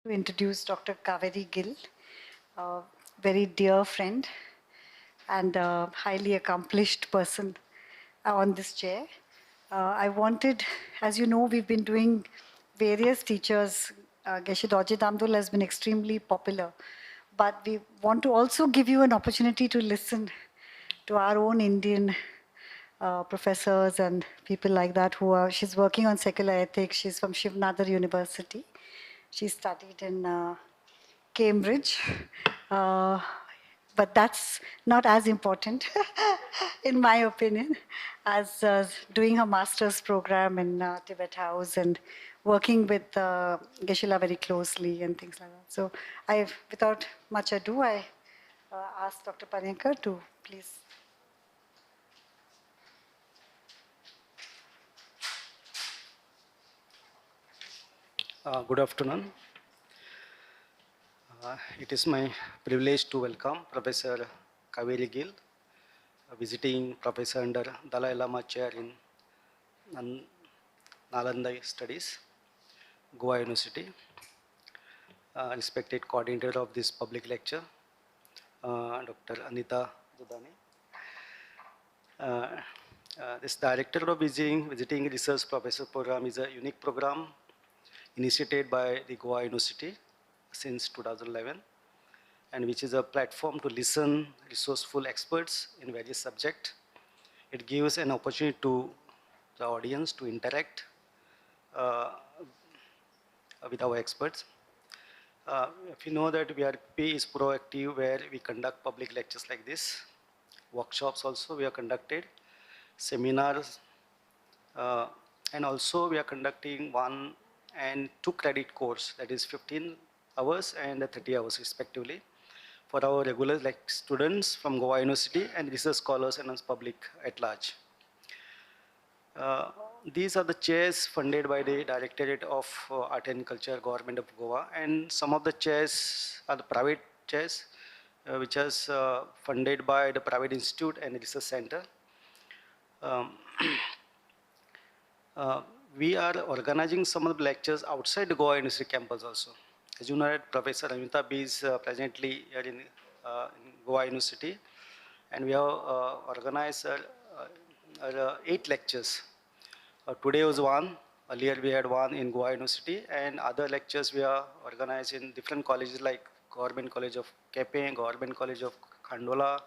To introduce Dr. Kaveri Gill, a very dear friend and a highly accomplished person on this chair. I wanted, as you know, we've been doing various teachers. Geshe Dorje Damdul has been extremely popular, but we want to also give you an opportunity to listen to our own Indian professors and people like that she's working on secular ethics. She's from Shiv Nadar University. She studied in Cambridge. Uh, but that's not as important, in my opinion, as doing her master's program in Tibet House and working with Geshe-la very closely and things like that. So without much ado, I ask Dr. Panenkar to please. Good afternoon. It is my privilege to welcome Professor Kaveri Gill, a visiting professor under Dalai Lama Chair in Nalanda Studies, Goa University, respected coordinator of this public lecture, Dr. Anita Dudani. This Director of Visiting Research Professor Program is a unique program initiated by the Goa University since 2011, and which is a platform to listen resourceful experts in various subjects. It gives an opportunity to the audience to interact with our experts. If you know that VRP is proactive, where we conduct public lectures like this, workshops also we are conducted, seminars, and also we are conducting 1 and 2 credit course, that is 15 hours and 30 hours respectively, for our regular students from Goa University and research scholars and public at large. These are the chairs funded by the Directorate of Art and Culture, Government of Goa, and some of the chairs are the private chairs, which is funded by the private institute and research center. Um, we are organizing some of the lectures outside the Goa University campus also. As you know, Professor Amita B is presently here in Goa University, and we have organized 8 lectures. Today was one. Earlier we had one in Goa University, and other lectures we are organized in different colleges like Government College of Kepe, Government College of Khandola,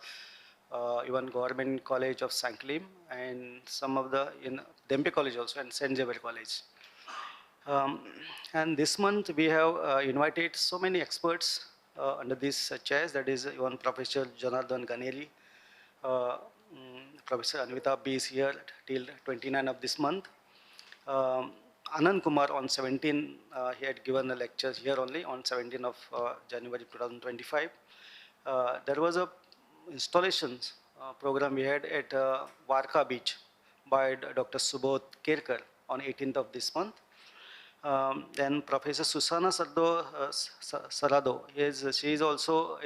even Government College of Sanklim, and some of the in Dempe College also, and St. Xavier College. And this month we have invited so many experts under these chairs. That is even Professor Janardhan Ganeri, Professor Anvita B is here till 29 of this month. Anand Kumar on 17, he had given a lecture here only on 17 of January 2025. There was a installations program we had at Varka Beach by Dr. Subodh Kerkar on 18th of this month. Then Professor Susana Sarado, she is also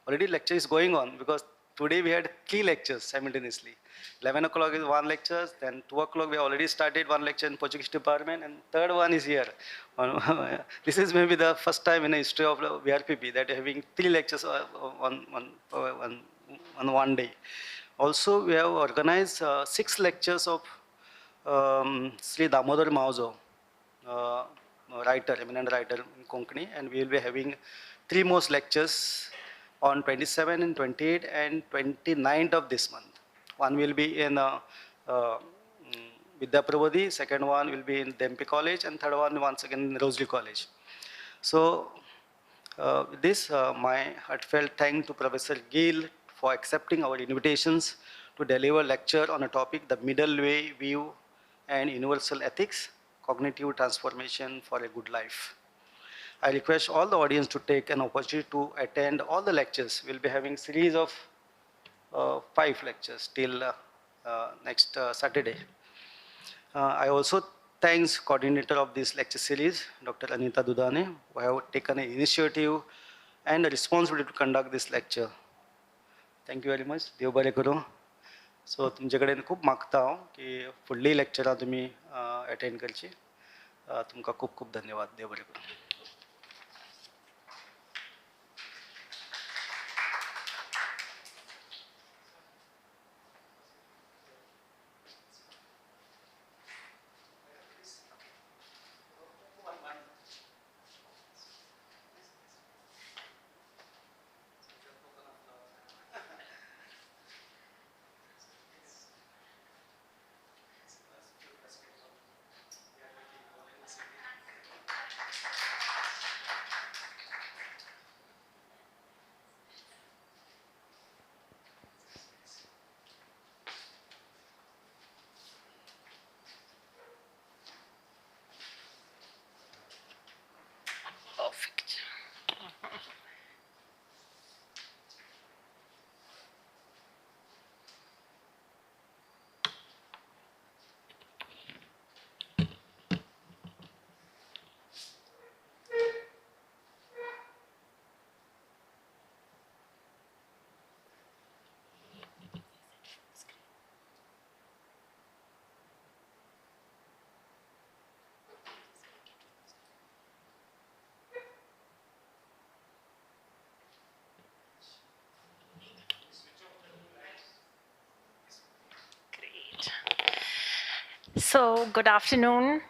already lecture is going on, because today we had 3 lectures simultaneously. 11 o'clock is one lecture, then 2 o'clock we already started one lecture in Portuguese department, and third one is here. This is maybe the first time in the history of VRPP that having 3 lectures on one day. Also, we have organized 6 lectures of Sri Damodar Maozo, eminent writer in Konkani, and we will be having 3 more lectures on 27 and 28 and 29th of this month. One will be in Vidya Prabodhi, second one will be in Dempi College, and third one once again in Rosalie College. So my heartfelt thanks to Professor Gill for accepting our invitations to deliver lecture on a topic, the middle way view and universal ethics, cognitive transformation for a good life. I request all the audience to take an opportunity to attend all the lectures. We'll be having series of 5 lectures till next Saturday. I also thanks coordinator of this lecture series, Dr. Anita Dudane, who have taken an initiative and a responsibility to conduct this lecture. Thank you very much. देव बरें करूं. सो तुमचे कडेन खूब मागता हांव की फुडली लेक्चरां तुमी अटेंड करची. तुमकां खूब खूब धन्यवाद. देव बरें करूं. So, good afternoon.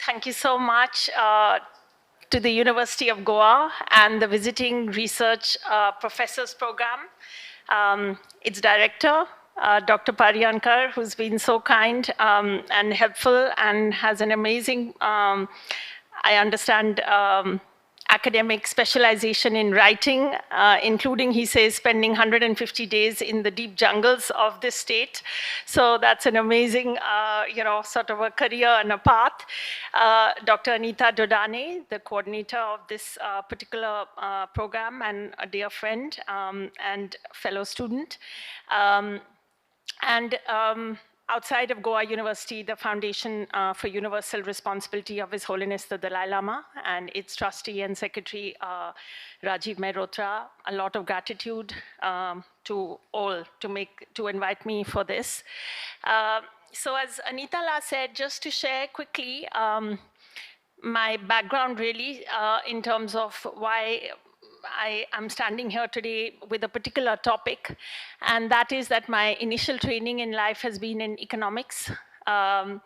Thank you so much to the University of Goa and the Visiting Research Professors Program. Its director, Dr. Pariyankar, who's been so kind and helpful and has an amazing, I understand, academic specialization in writing, including, he says, spending 150 days in the deep jungles of this state. So that's an amazing, sort of a career and a path. Dr. Anita Dodane, the coordinator of this particular program and a dear friend and fellow student. Outside of Goa University, the Foundation for Universal Responsibility of His Holiness the Dalai Lama and its trustee and secretary, Rajiv Mehrotra, a lot of gratitude to all to invite me for this. So as Anita La said, just to share quickly my background really in terms of why I am standing here today with a particular topic, and that is that my initial training in life has been in economics. And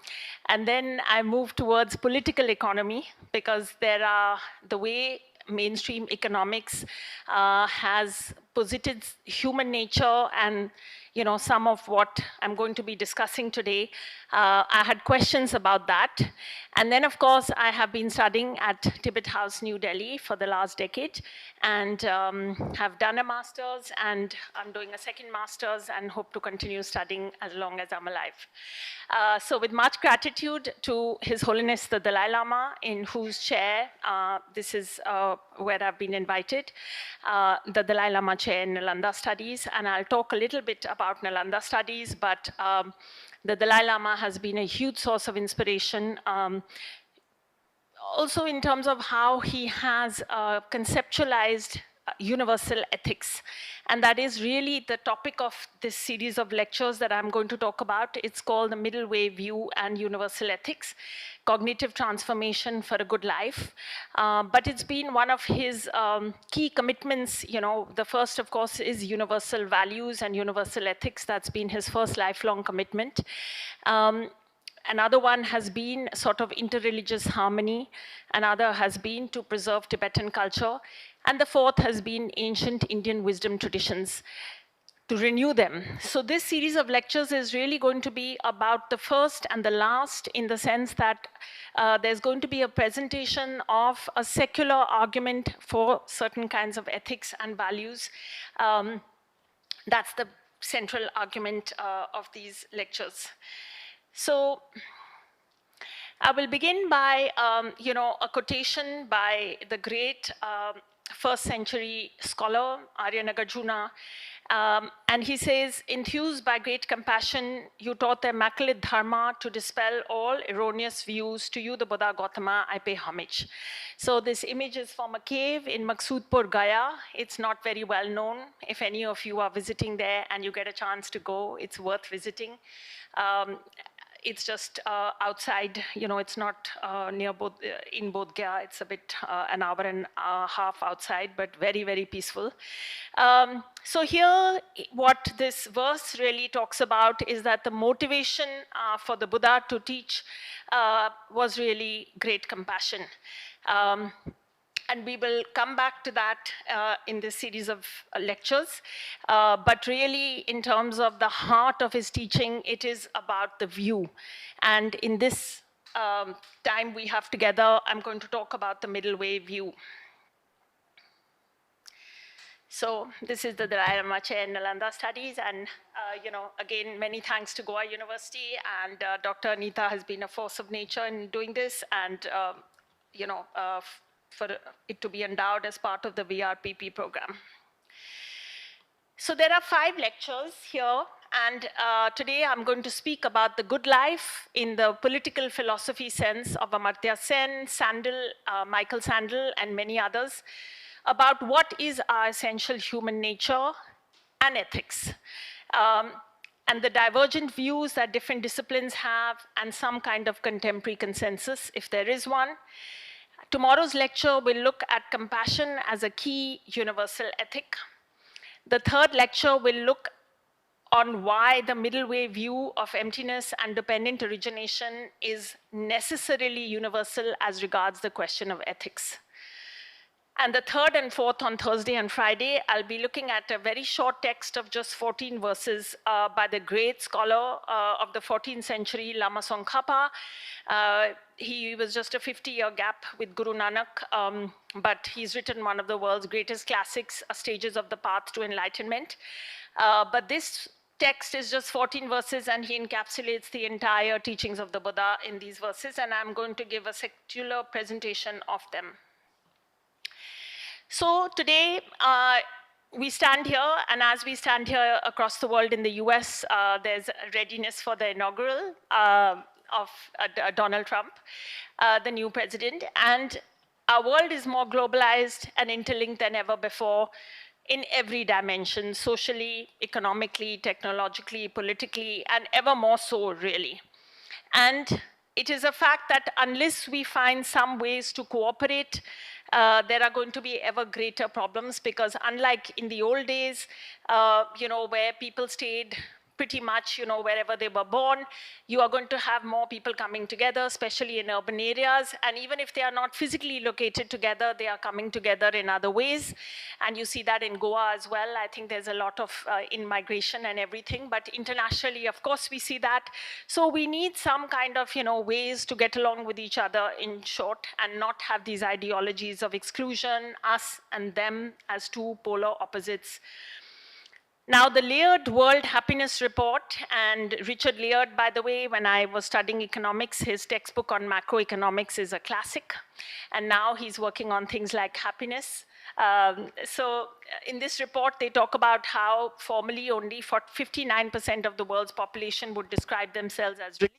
then I moved towards political economy because the way mainstream economics has posited human nature and some of what I'm going to be discussing today. I had questions about that. And then, of course, I have been studying at Tibet House, New Delhi for the last decade and have done a master's, and I'm doing a second master's and hope to continue studying as long as I'm alive. So with much gratitude to His Holiness the Dalai Lama, in whose chair this is where I've been invited, the Dalai Lama chair in Nalanda Studies, and I'll talk a little bit about Nalanda Studies, but the Dalai Lama has been a huge source of inspiration, also in terms of how he has conceptualized universal ethics. And that is really the topic of this series of lectures that I'm going to talk about. It's called The Middle Way View and Universal Ethics, Cognitive Transformation for a Good Life. But it's been one of his key commitments. The first, of course, is universal values and universal ethics. That's been his first lifelong commitment. Another one has been sort of interreligious harmony. Another has been to preserve Tibetan culture. And the fourth has been ancient Indian wisdom traditions, to renew them. So this series of lectures is really going to be about the first and the last, in the sense that there's going to be a presentation of a secular argument for certain kinds of ethics and values. That's the central argument of these lectures. So I will begin by, a quotation by the great first century scholar, Arya Nagarjuna. And he says, enthused by great compassion, you taught the immaculate dharma to dispel all erroneous views. To you, the Buddha Gautama, I pay homage. So this image is from a cave in Maqsoodpur, Gaya. It's not very well known. If any of you are visiting there and you get a chance to go, it's worth visiting. It's just outside, it's not near in Bodh Gaya. It's a bit an hour and a half outside, but very, very peaceful. So here, what this verse really talks about is that the motivation for the Buddha to teach was really great compassion. And we will come back to that in this series of lectures. But really, in terms of the heart of his teaching, it is about the view. And in this time we have together, I'm going to talk about the middle way view. So this is the Dalai Lama Chair in Nalanda Studies. And, again, many thanks to Goa University. And Dr. Anita has been a force of nature in doing this. And, for it to be endowed as part of the VRPP program. So there are 5 lectures here, and today I'm going to speak about the good life in the political philosophy sense of Amartya Sen, Michael Sandel, and many others, about what is our essential human nature and ethics, and the divergent views that different disciplines have, and some kind of contemporary consensus, if there is one. Tomorrow's lecture will look at compassion as a key universal ethic. The third lecture will look on why the middle way view of emptiness and dependent origination is necessarily universal as regards the question of ethics. And the third and fourth on Thursday and Friday, I'll be looking at a very short text of just 14 verses by the great scholar of the 14th century, Lama Tsongkhapa. He was just a 50-year gap with Guru Nanak, but he's written one of the world's greatest classics, Stages of the Path to Enlightenment. But this text is just 14 verses, and he encapsulates the entire teachings of the Buddha in these verses, and I'm going to give a secular presentation of them. So today, we stand here, and as we stand here across the world in the US, there's readiness for the inaugural of Donald Trump, the new president. And our world is more globalized and interlinked than ever before in every dimension, socially, economically, technologically, politically, and ever more so, really. And it is a fact that unless we find some ways to cooperate, there are going to be ever greater problems, because unlike in the old days, where people stayed pretty much, wherever they were born, you are going to have more people coming together, especially in urban areas. And even if they are not physically located together, they are coming together in other ways. And you see that in Goa as well. I think there's a lot of in-migration and everything. But internationally, of course, we see that. So we need some kind of, ways to get along with each other, in short, and not have these ideologies of exclusion, us and them as two polar opposites. Now, the Laird World Happiness Report, and Richard Laird, by the way, when I was studying economics, his textbook on macroeconomics is a classic, and now he's working on things like happiness. So in this report, they talk about how formerly only 59% of the world's population would describe themselves as religious.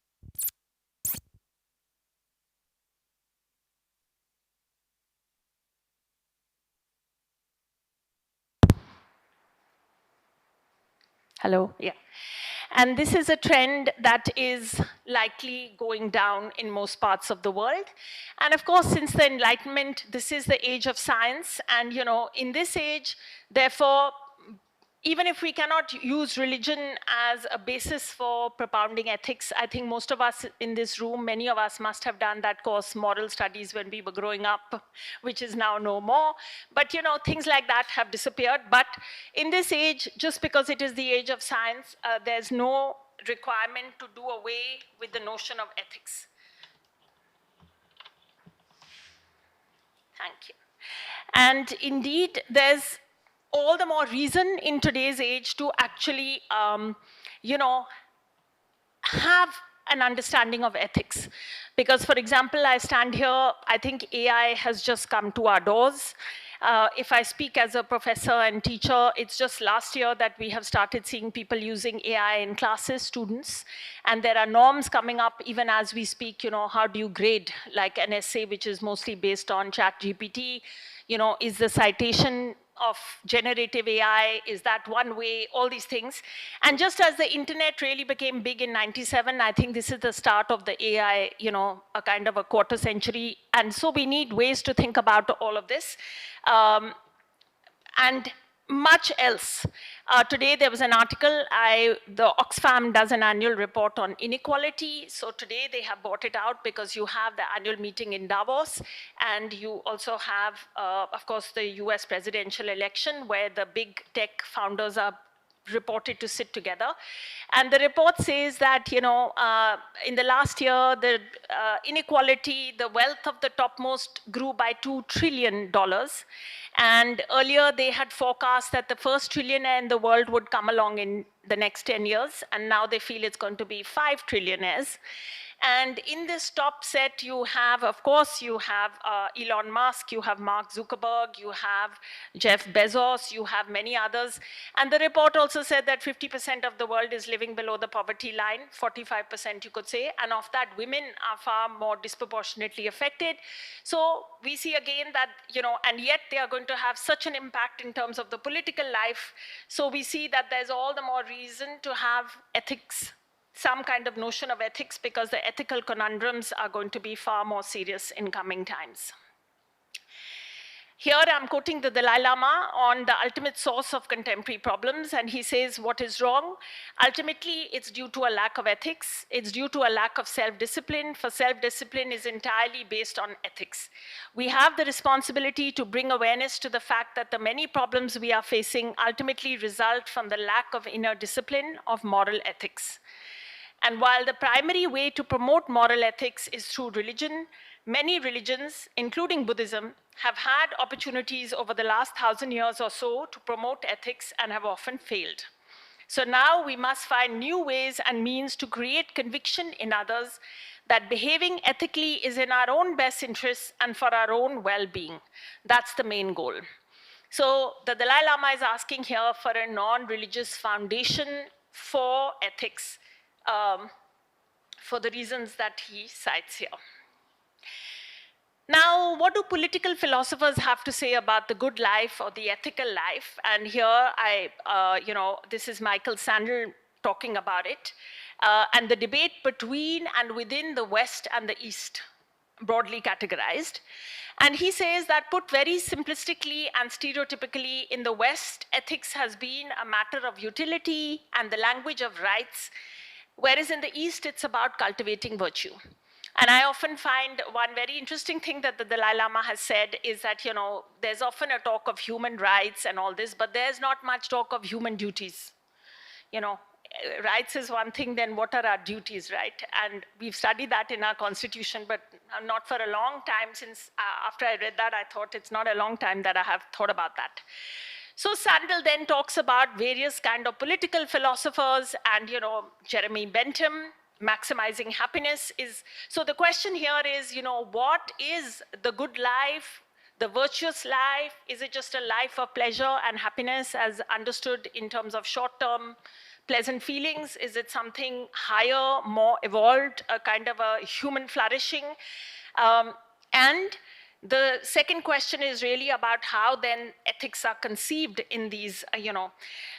Hello, yeah. And this is a trend that is likely going down in most parts of the world. And of course, since the Enlightenment, this is the age of science. And in this age, therefore, even if we cannot use religion as a basis for propounding ethics, I think most of us in this room, many of us must have done that course, moral studies, when we were growing up, which is now no more. But things like that have disappeared. But in this age, just because it is the age of science, there's no requirement to do away with the notion of ethics. Thank you. And indeed, there's all the more reason in today's age to actually, have an understanding of ethics. Because, for example, I stand here, I think AI has just come to our doors. If I speak as a professor and teacher, it's just last year that we have started seeing people using AI in classes, students, and there are norms coming up even as we speak. How do you grade like an essay which is mostly based on ChatGPT? Is the citation of generative AI, is that one way, all these things. And just as the internet really became big in 97, I think this is the start of the AI, a kind of a quarter century. And so we need ways to think about all of this. And much else. Today there was an article, the Oxfam does an annual report on inequality. So today they have brought it out because you have the annual meeting in Davos, and you also have, of course, the US presidential election where the big tech founders are reported to sit together. And the report says that, in the last year, the inequality, the wealth of the topmost grew by $2 trillion. And earlier they had forecast that the first trillionaire in the world would come along in the next 10 years. And now they feel it's going to be 5 trillionaires. And in this top set, you have, of course, you have Elon Musk, you have Mark Zuckerberg, you have Jeff Bezos, you have many others. And the report also said that 50% of the world is living below the poverty line, 45% you could say, and of that, women are far more disproportionately affected. So we see again that, and yet they are going to have such an impact in terms of the political life. So we see that there's all the more reason to have ethics, some kind of notion of ethics, because the ethical conundrums are going to be far more serious in coming times. Here I'm quoting the Dalai Lama on the ultimate source of contemporary problems, and he says what is wrong. Ultimately, it's due to a lack of ethics. It's due to a lack of self-discipline, for self-discipline is entirely based on ethics. We have the responsibility to bring awareness to the fact that the many problems we are facing ultimately result from the lack of inner discipline of moral ethics. And while the primary way to promote moral ethics is through religion, many religions, including Buddhism, have had opportunities over the last 1,000 years or so to promote ethics and have often failed. So now we must find new ways and means to create conviction in others that behaving ethically is in our own best interests and for our own well-being. That's the main goal. So the Dalai Lama is asking here for a non-religious foundation for ethics, for the reasons that he cites here. Now, what do political philosophers have to say about the good life or the ethical life? And here, this is Michael Sandel talking about it, and the debate between and within the West and the East, broadly categorized. And he says that, put very simplistically and stereotypically, in the West, ethics has been a matter of utility and the language of rights, whereas in the East, it's about cultivating virtue. And I often find one very interesting thing that the Dalai Lama has said is that, there's often a talk of human rights and all this, but there's not much talk of human duties. Rights is one thing, then what are our duties, right? And we've studied that in our constitution, but not for a long time. Since after I read that, I thought it's not a long time that I have thought about that. So Sandel then talks about various kind of political philosophers and, Jeremy Bentham, maximizing happiness is, so the question here is, what is the good life, the virtuous life? Is it just a life of pleasure and happiness as understood in terms of short-term pleasant feelings? Is it something higher, more evolved, a kind of a human flourishing? And the second question is really about how then ethics are conceived in these,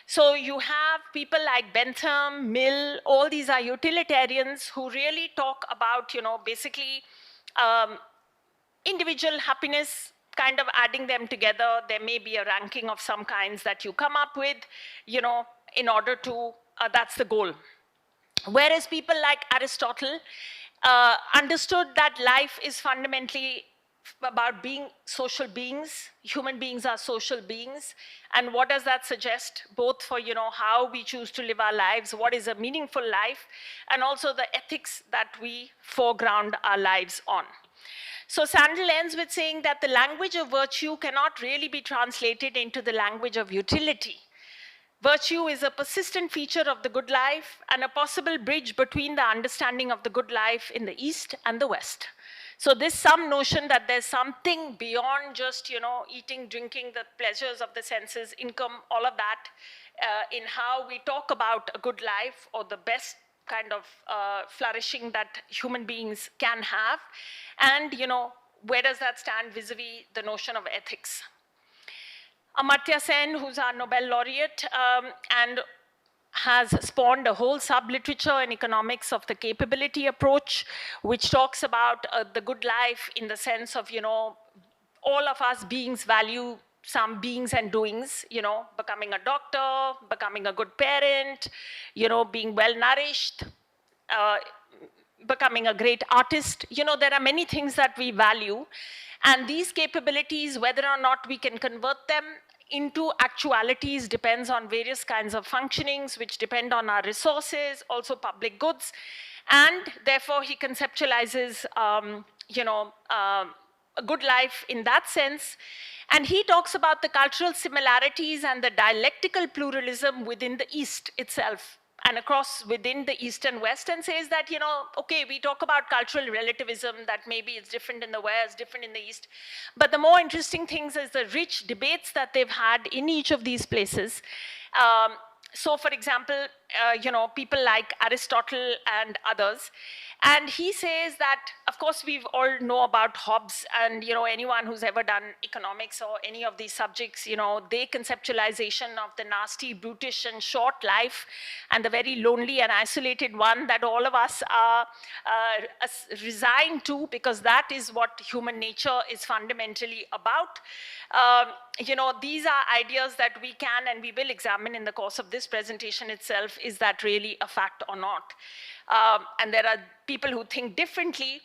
So you have people like Bentham, Mill, all these are utilitarians who really talk about, basically individual happiness, kind of adding them together. There may be a ranking of some kinds that you come up with, in order to, that's the goal. Whereas people like Aristotle understood that life is fundamentally about being social beings. Human beings are social beings. And what does that suggest? Both for, how we choose to live our lives, what is a meaningful life, and also the ethics that we foreground our lives on. So Sandel ends with saying that the language of virtue cannot really be translated into the language of utility. Virtue is a persistent feature of the good life and a possible bridge between the understanding of the good life in the East and the West. So there's some notion that there's something beyond just, eating, drinking, the pleasures of the senses, income, all of that, in how we talk about a good life or the best kind of flourishing that human beings can have. And, where does that stand vis-a-vis the notion of ethics? Amartya Sen, who's our Nobel laureate, and has spawned a whole sub-literature in economics of the capability approach, which talks about the good life in the sense of, all of us beings value some beings and doings, becoming a doctor, becoming a good parent, being well-nourished, becoming a great artist. There are many things that we value. And these capabilities, whether or not we can convert them into actualities, depends on various kinds of functionings, which depend on our resources, also public goods. And therefore, he conceptualizes, a good life in that sense. And he talks about the cultural similarities and the dialectical pluralism within the East itself and across within the East and West, and says that, okay, we talk about cultural relativism, that maybe it's different in the West, different in the East. But the more interesting things is the rich debates that they've had in each of these places. So for example, people like Aristotle and others. And he says that, of course, we all know about Hobbes, and anyone who's ever done economics or any of these subjects, their conceptualization of the nasty, brutish, and short life, and the very lonely and isolated one that all of us are resigned to, because that is what human nature is fundamentally about. These are ideas that we can and we will examine in the course of this presentation itself. Is that really a fact or not? And there are people who think differently.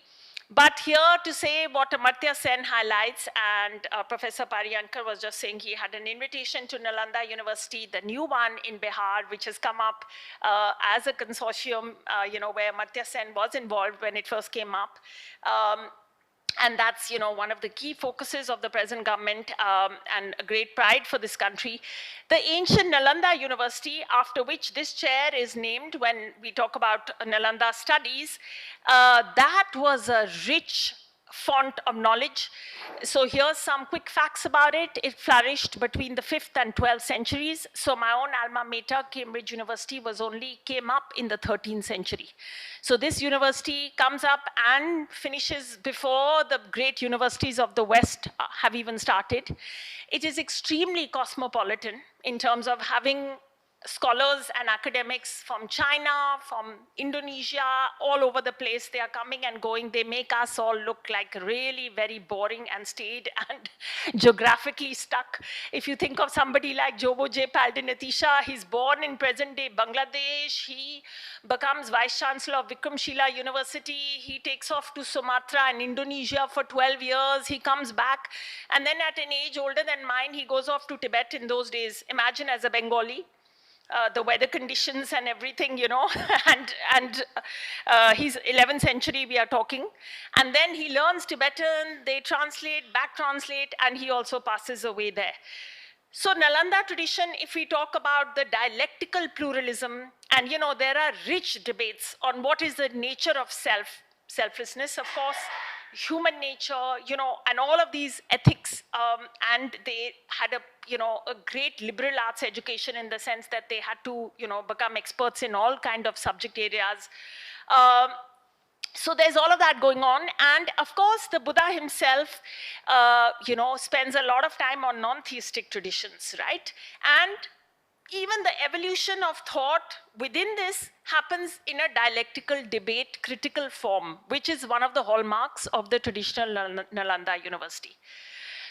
But here to say what Amartya Sen highlights, and Professor Pariyankar was just saying he had an invitation to Nalanda University, the new one in Bihar, which has come up as a consortium, where Amartya Sen was involved when it first came up. And that's, one of the key focuses of the present government, and a great pride for this country. The ancient Nalanda University, after which this chair is named when we talk about Nalanda studies, that was a rich font of knowledge. So here's some quick facts about it. It flourished between the 5th and 12th centuries. So my own alma mater, Cambridge University, came up in the 13th century. So this university comes up and finishes before the great universities of the West have even started. It is extremely cosmopolitan in terms of having scholars and academics from China, from Indonesia, all over the place. They are coming and going. They make us all look like really very boring and staid and geographically stuck. If you think of somebody like Jobo J. Paldinatisha, he's born in present-day Bangladesh. He becomes Vice Chancellor of Vikramshila University. He takes off to Sumatra and Indonesia for 12 years. He comes back. And then at an age older than mine, he goes off to Tibet in those days. Imagine as a Bengali. The weather conditions and everything, and he's 11th century we are talking. And then he learns Tibetan, they translate, back translate, and he also passes away there. So Nalanda tradition, if we talk about the dialectical pluralism, and there are rich debates on what is the nature of selflessness, of course, human nature, and all of these ethics, and they had a great liberal arts education in the sense that they had to, become experts in all kind of subject areas. So there's all of that going on. And of course, the Buddha himself, spends a lot of time on non-theistic traditions, right? And even the evolution of thought within this happens in a dialectical debate, critical form, which is one of the hallmarks of the traditional Nalanda University.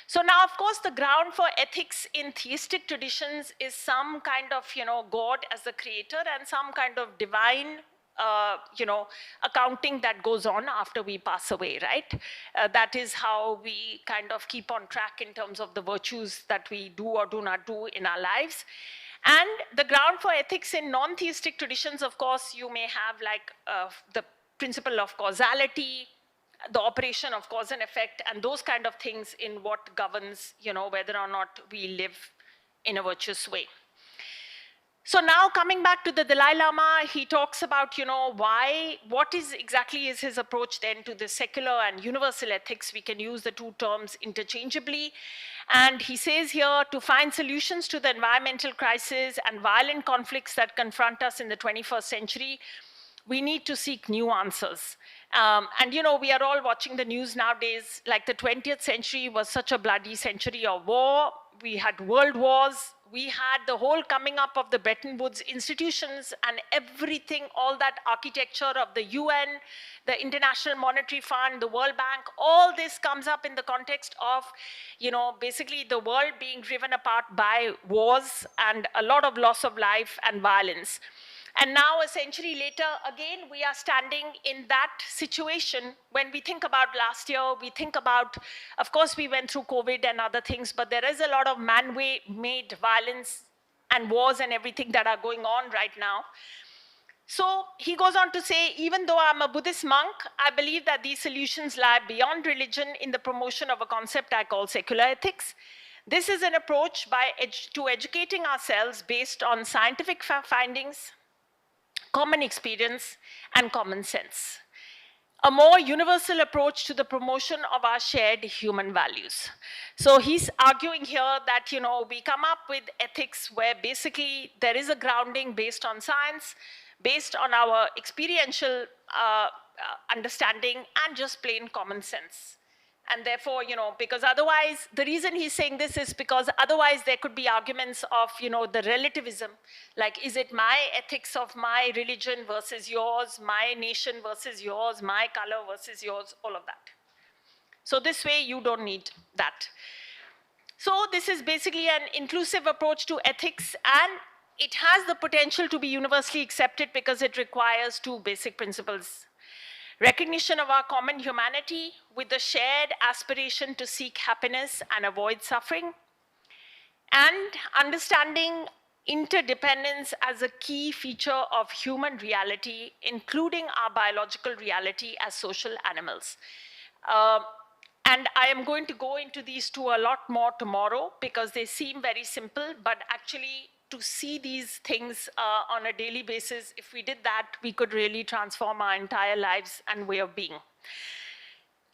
So now, of course, the ground for ethics in theistic traditions is some kind of, God as the creator and some kind of divine, accounting that goes on after we pass away, right? That is how we kind of keep on track in terms of the virtues that we do or do not do in our lives. And the ground for ethics in non-theistic traditions, of course, you may have like the principle of causality, the operation of cause and effect, and those kind of things in what governs, whether or not we live in a virtuous way. So now coming back to the Dalai Lama, he talks about, what exactly is his approach then to the secular and universal ethics. We can use the two terms interchangeably. And he says here, to find solutions to the environmental crisis and violent conflicts that confront us in the 21st century, we need to seek new answers. And we are all watching the news nowadays, like the 20th century was such a bloody century of war. We had world wars. We had the whole coming up of the Bretton Woods institutions and everything, all that architecture of the UN, the International Monetary Fund, the World Bank, all this comes up in the context of, basically the world being driven apart by wars and a lot of loss of life and violence. And now, a century later, again, we are standing in that situation. When we think about last year, we think about, of course, we went through COVID and other things, but there is a lot of man-made violence and wars and everything that are going on right now. So he goes on to say, even though I'm a Buddhist monk, I believe that these solutions lie beyond religion in the promotion of a concept I call secular ethics. This is an approach to educating ourselves based on scientific findings, common experience, and common sense. a more universal approach to the promotion of our shared human values. So he's arguing here that, we come up with ethics where basically there is a grounding based on science, based on our experiential understanding and just plain common sense. And therefore, because otherwise, the reason he's saying this is because otherwise there could be arguments of, the relativism, like, is it my ethics of my religion versus yours, my nation versus yours, my color versus yours, all of that. So this way, you don't need that. So this is basically an inclusive approach to ethics, and it has the potential to be universally accepted because it requires two basic principles: recognition of our common humanity with the shared aspiration to seek happiness and avoid suffering, and understanding interdependence as a key feature of human reality, including our biological reality as social animals. And I am going to go into these two a lot more tomorrow because they seem very simple, but actually to see these things on a daily basis, if we did that, we could really transform our entire lives and way of being.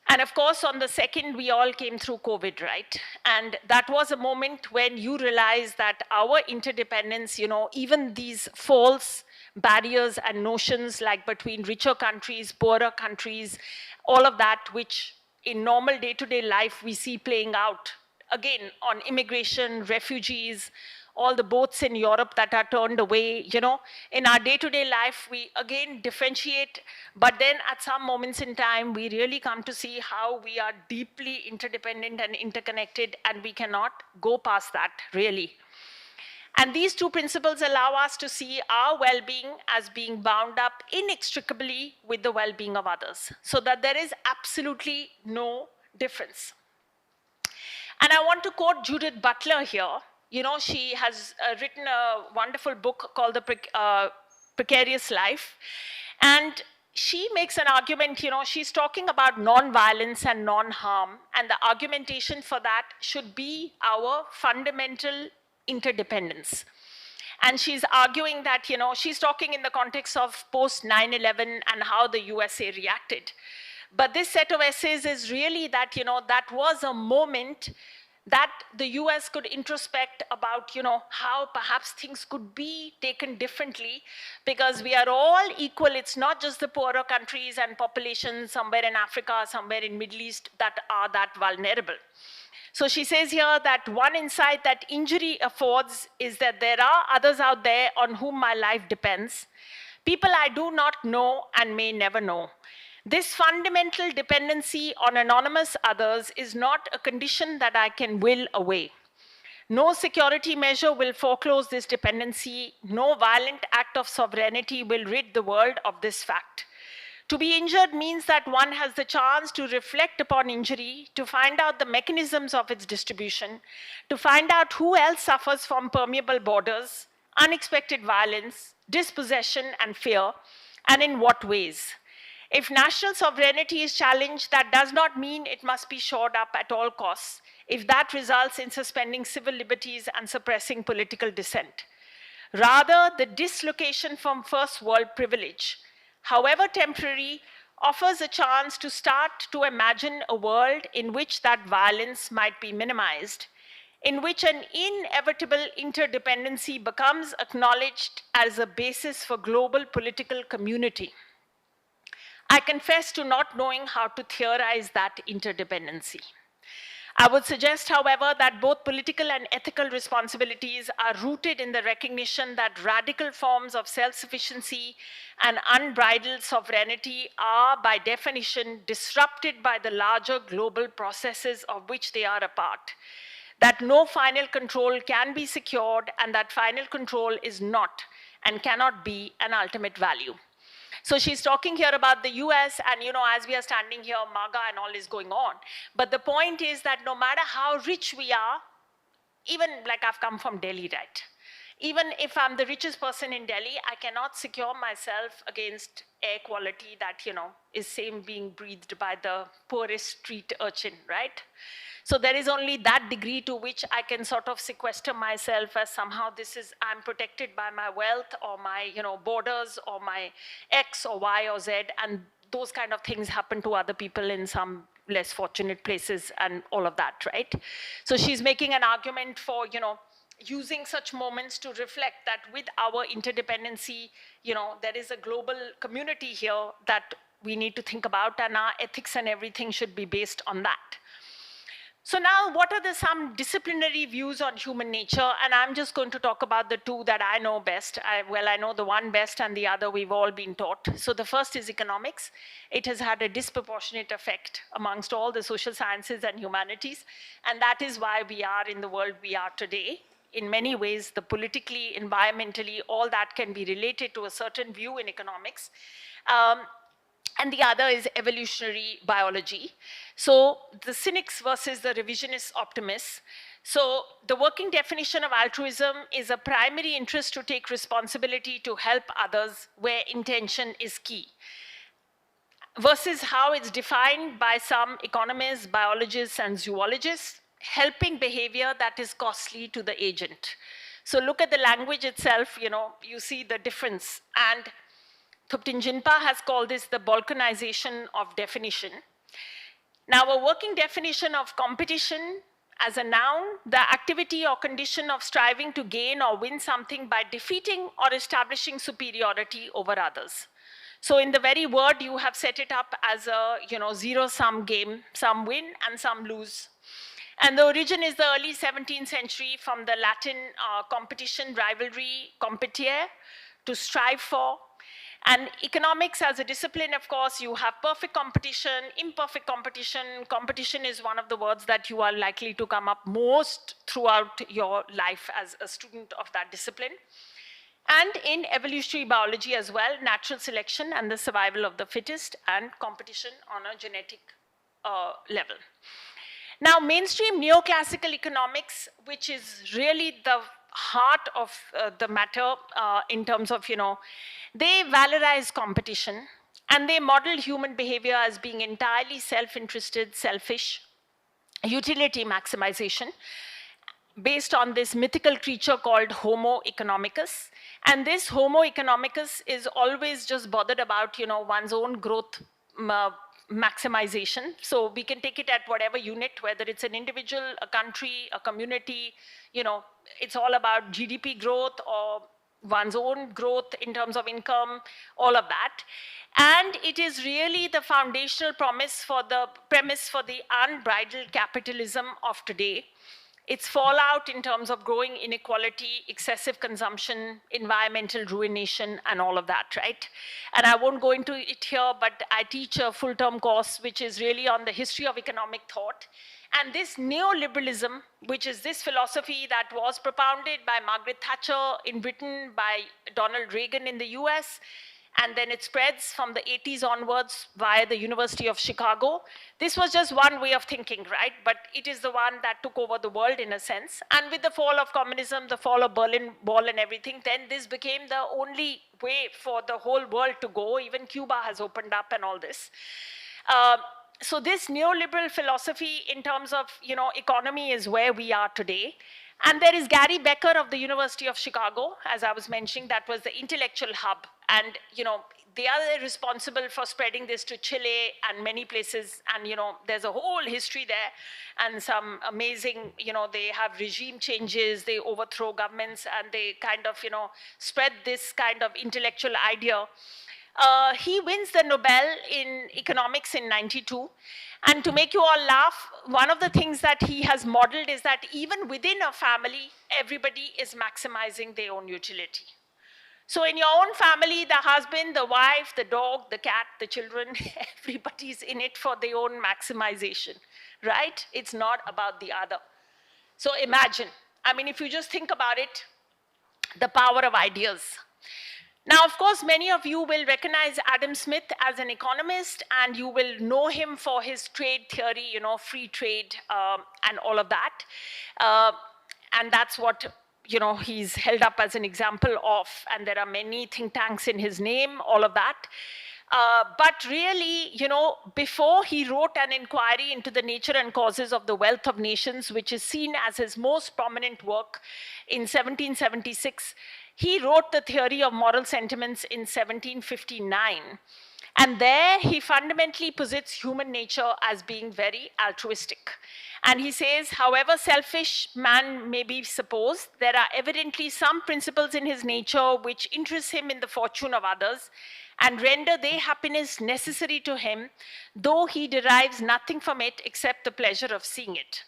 And of course, on the second, we all came through COVID, right? And that was a moment when you realize that our interdependence, even these false barriers and notions like between richer countries, poorer countries, all of that, which in normal day-to-day life we see playing out, again, on immigration, refugees, all the boats in Europe that are turned away, in our day-to-day life, we again differentiate, but then at some moments in time, we really come to see how we are deeply interdependent and interconnected, and we cannot go past that, really. And these two principles allow us to see our well-being as being bound up inextricably with the well-being of others, so that there is absolutely no difference. And I want to quote Judith Butler here. She has written a wonderful book called The Precarious Life. And she makes an argument, she's talking about non-violence and non-harm. And the argumentation for that should be our fundamental interdependence. And she's arguing that, she's talking in the context of post 9/11 and how the USA reacted. But this set of essays is really that, that was a moment that the US could introspect about, how perhaps things could be taken differently, because we are all equal. It's not just the poorer countries and populations somewhere in Africa, somewhere in Middle East that are that vulnerable. So she says here that one insight that injury affords is that there are others out there on whom my life depends, people I do not know and may never know. This fundamental dependency on anonymous others is not a condition that I can will away. No security measure will foreclose this dependency. No violent act of sovereignty will rid the world of this fact. To be injured means that one has the chance to reflect upon injury, to find out the mechanisms of its distribution, to find out who else suffers from permeable borders, unexpected violence, dispossession, and fear, and in what ways. If national sovereignty is challenged, that does not mean it must be shored up at all costs, if that results in suspending civil liberties and suppressing political dissent. Rather, the dislocation from first world privilege, however temporary, offers a chance to start to imagine a world in which that violence might be minimized, in which an inevitable interdependency becomes acknowledged as a basis for global political community. I confess to not knowing how to theorize that interdependency. I would suggest, however, that both political and ethical responsibilities are rooted in the recognition that radical forms of self-sufficiency and unbridled sovereignty are, by definition, disrupted by the larger global processes of which they are a part. That no final control can be secured, and that final control is not and cannot be an ultimate value. So she's talking here about the US, and as we are standing here, MAGA and all is going on. But the point is that no matter how rich we are, even like I've come from Delhi, right? Even if I'm the richest person in Delhi, I cannot secure myself against air quality that, is same being breathed by the poorest street urchin, right? So there is only that degree to which I can sort of sequester myself as somehow I'm protected by my wealth or my, borders or my X or Y or Z, and those kind of things happen to other people in some less fortunate places and all of that, right? So she's making an argument for, using such moments to reflect that with our interdependency, there is a global community here that we need to think about, and our ethics and everything should be based on that. So now, what are some disciplinary views on human nature? And I'm just going to talk about the two that I know best. I know the one best and the other we've all been taught. So the first is economics. It has had a disproportionate effect amongst all the social sciences and humanities. And that is why we are in the world we are today. In many ways, the politically, environmentally, all that can be related to a certain view in economics. And the other is evolutionary biology. So the cynics versus the revisionist optimists. So the working definition of altruism is a primary interest to take responsibility to help others where intention is key, versus how it's defined by some economists, biologists, and zoologists, helping behavior that is costly to the agent. So look at the language itself, you see the difference. And Thupten Jinpa has called this the balkanization of definition. Now, a working definition of competition as a noun, the activity or condition of striving to gain or win something by defeating or establishing superiority over others. So in the very word, you have set it up as a zero-sum game, some win and some lose. And the origin is the early 17th century from the Latin competition, rivalry, competire, to strive for. And economics as a discipline, of course, you have perfect competition, imperfect competition. Competition is one of the words that you are likely to come up most throughout your life as a student of that discipline. And in evolutionary biology as well, natural selection and the survival of the fittest, and competition on a genetic level. Now, mainstream neoclassical economics, which is really the heart of the matter in terms of, they valorize competition, and they model human behavior as being entirely self-interested, selfish, utility maximization, based on this mythical creature called Homo economicus. And this Homo economicus is always just bothered about, one's own growth maximization. So we can take it at whatever unit, whether it's an individual, a country, a community, it's all about GDP growth or one's own growth in terms of income, all of that. And it is really the foundational premise for the unbridled capitalism of today. Its fallout in terms of growing inequality, excessive consumption, environmental ruination, and all of that, right? And I won't go into it here, but I teach a full-term course which is really on the history of economic thought. And this neoliberalism, which is this philosophy that was propounded by Margaret Thatcher in Britain, by Donald Reagan in the US, and then it spreads from the 80s onwards via the University of Chicago. This was just one way of thinking, right? But it is the one that took over the world in a sense. And with the fall of communism, the fall of Berlin Wall and everything, then this became the only way for the whole world to go. Even Cuba has opened up and all this. So this neoliberal philosophy in terms of, economy is where we are today. And there is Gary Becker of the University of Chicago, as I was mentioning, that was the intellectual hub. And, they are responsible for spreading this to Chile and many places. And, there's a whole history there and some amazing, they have regime changes, they overthrow governments, and they kind of, spread this kind of intellectual idea. He wins the Nobel in economics in '92. And to make you all laugh, one of the things that he has modeled is that even within a family, everybody is maximizing their own utility. So in your own family, the husband, the wife, the dog, the cat, the children, everybody's in it for their own maximization, right? It's not about the other. So imagine, if you just think about it, the power of ideas. Now, of course, many of you will recognize Adam Smith as an economist, and you will know him for his trade theory, free trade and all of that. And that's what, he's held up as an example of, and there are many think tanks in his name, all of that. But really, before he wrote an inquiry into the nature and causes of the wealth of nations, which is seen as his most prominent work in 1776, he wrote the theory of moral sentiments in 1759. And there he fundamentally posits human nature as being very altruistic. And he says, however selfish man may be supposed, there are evidently some principles in his nature which interest him in the fortune of others and render their happiness necessary to him, though he derives nothing from it except the pleasure of seeing it.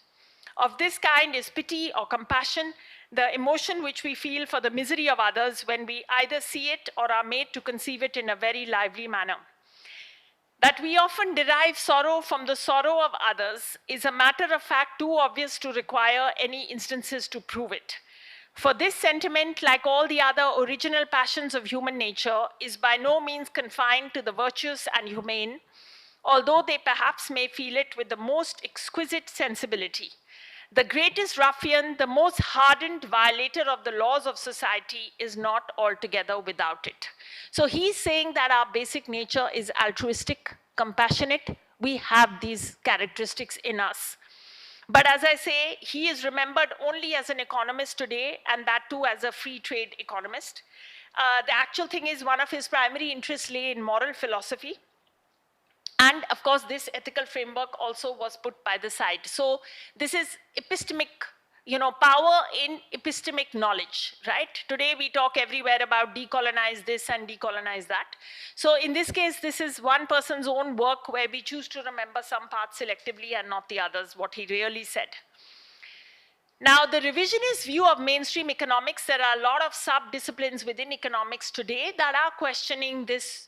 Of this kind is pity or compassion, the emotion which we feel for the misery of others when we either see it or are made to conceive it in a very lively manner. That we often derive sorrow from the sorrow of others is a matter of fact too obvious to require any instances to prove it. For this sentiment, like all the other original passions of human nature, is by no means confined to the virtuous and humane, although they perhaps may feel it with the most exquisite sensibility. The greatest ruffian, the most hardened violator of the laws of society is not altogether without it. So he's saying that our basic nature is altruistic, compassionate. We have these characteristics in us. But as I say, he is remembered only as an economist today, and that too as a free trade economist. The actual thing is one of his primary interests lay in moral philosophy. And of course, this ethical framework also was put by the side. So this is epistemic, power in epistemic knowledge, right? Today we talk everywhere about decolonize this and decolonize that. So in this case, this is one person's own work where we choose to remember some parts selectively and not the others, what he really said. Now, the revisionist view of mainstream economics, there are a lot of sub-disciplines within economics today that are questioning this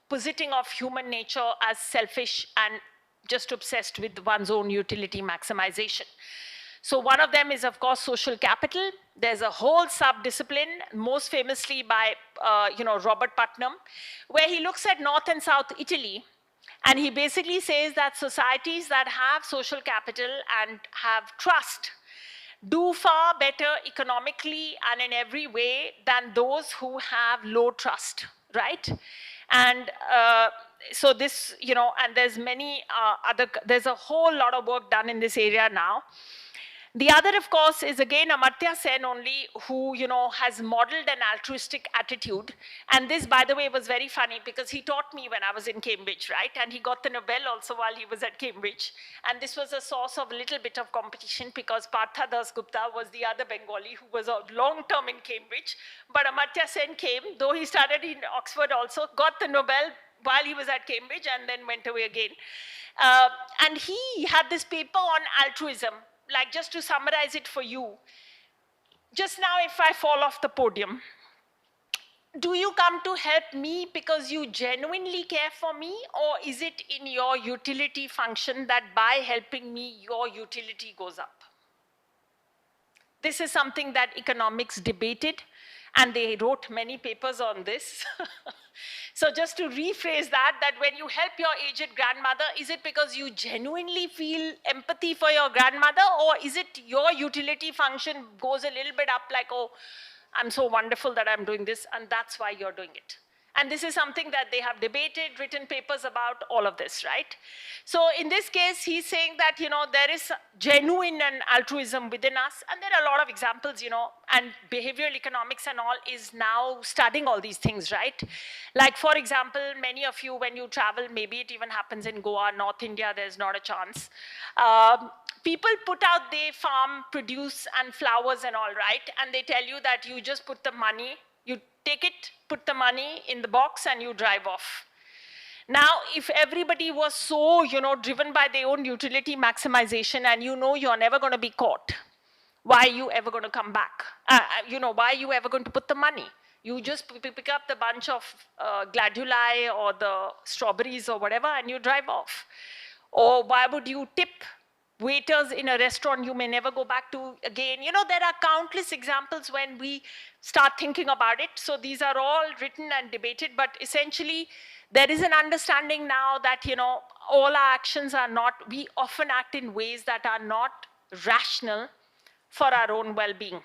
positing of human nature as selfish and just obsessed with one's own utility maximization. So one of them is, of course, social capital. There's a whole sub-discipline, most famously by Robert Putnam, where he looks at North and South Italy, and he basically says that societies that have social capital and have trust do far better economically and in every way than those who have low trust, right? And so this, and there's many there's a whole lot of work done in this area now. The other, of course, is again Amartya Sen only, who, has modeled an altruistic attitude. And this, by the way, was very funny because he taught me when I was in Cambridge, right? And he got the Nobel also while he was at Cambridge. And this was a source of a little bit of competition because Partha Das Gupta was the other Bengali who was a long term in Cambridge. But Amartya Sen came, though he started in Oxford also, got the Nobel while he was at Cambridge and then went away again. And he had this paper on altruism. Like, just to summarize it for you, just now if I fall off the podium, do you come to help me because you genuinely care for me, or is it in your utility function that by helping me, your utility goes up? This is something that economics debated, and they wrote many papers on this. So just to rephrase that when you help your aged grandmother, is it because you genuinely feel empathy for your grandmother, or is it your utility function goes a little bit up like, oh, I'm so wonderful that I'm doing this, and that's why you're doing it? And this is something that they have debated, written papers about, all of this, right? So in this case, he's saying that, there is genuine and altruism within us. And there are a lot of examples, and behavioral economics and all is now studying all these things, right? Like, for example, many of you, when you travel, maybe it even happens in Goa, North India, there's not a chance. People put out their farm produce and flowers and all, right? And they tell you that you just put the money, you take it, put the money in the box, and you drive off. Now, if everybody was so, driven by their own utility maximization, and you're never going to be caught, why are you ever going to come back? Why are you ever going to put the money? You just pick up the bunch of gladuli or the strawberries or whatever, and you drive off. Or why would you tip waiters in a restaurant you may never go back to again? There are countless examples when we start thinking about it. So these are all written and debated, but essentially there is an understanding now that, all our actions are not, we often act in ways that are not rational for our own well-being.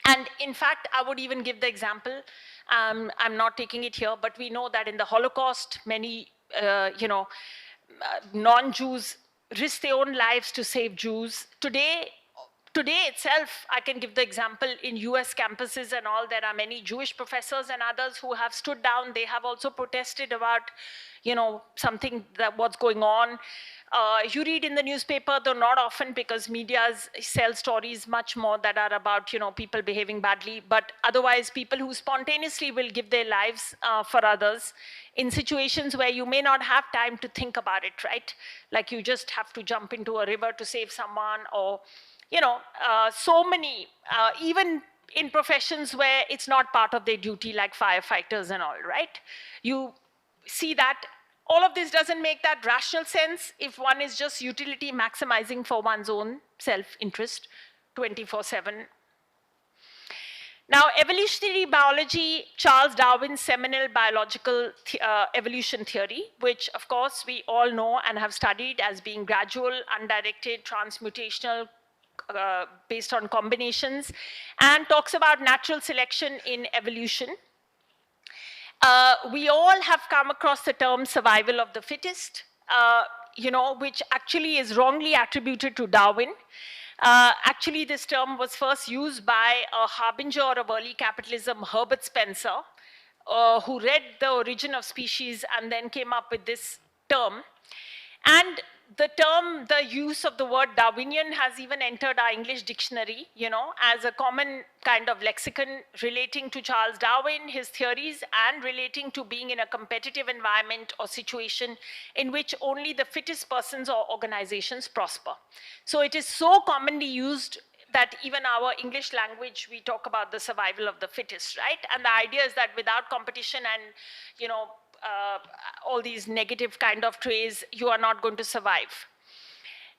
And in fact, I would even give the example, I'm not taking it here, but we know that in the Holocaust, many, non-Jews risked their own lives to save Jews. Today, Today itself, I can give the example in US campuses and all, there are many Jewish professors and others who have stood down. They have also protested about, something that what's going on. You read in the newspaper, though not often because medias sell stories much more that are about, people behaving badly, but otherwise people who spontaneously will give their lives for others in situations where you may not have time to think about it, right? Like you just have to jump into a river to save someone, or so many, even in professions where it's not part of their duty, like firefighters and all, right? You see that all of this doesn't make that rational sense if one is just utility maximizing for one's own self-interest 24/7. Now, evolutionary biology, Charles Darwin's seminal biological evolution theory, which of course we all know and have studied as being gradual, undirected, transmutational, based on combinations, and talks about natural selection in evolution. We all have come across the term survival of the fittest, which actually is wrongly attributed to Darwin. Actually, this term was first used by a harbinger of early capitalism, Herbert Spencer, who read The Origin of Species and then came up with this term. And the use of the word Darwinian has even entered our English dictionary, as a common kind of lexicon relating to Charles Darwin, his theories, and relating to being in a competitive environment or situation in which only the fittest persons or organizations prosper. So it is so commonly used that even our English language, we talk about the survival of the fittest, right? And the idea is that without competition and, all these negative kind of traits, you are not going to survive.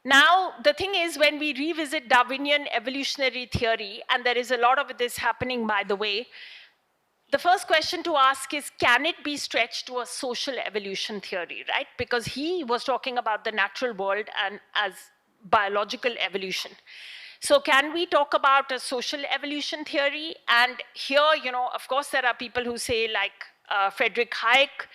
Now, the thing is, when we revisit Darwinian evolutionary theory, and there is a lot of this happening, by the way, the first question to ask is, can it be stretched to a social evolution theory, right? Because he was talking about the natural world and as biological evolution. So can we talk about a social evolution theory? And here, of course, there are people who say, like Friedrich Hayek,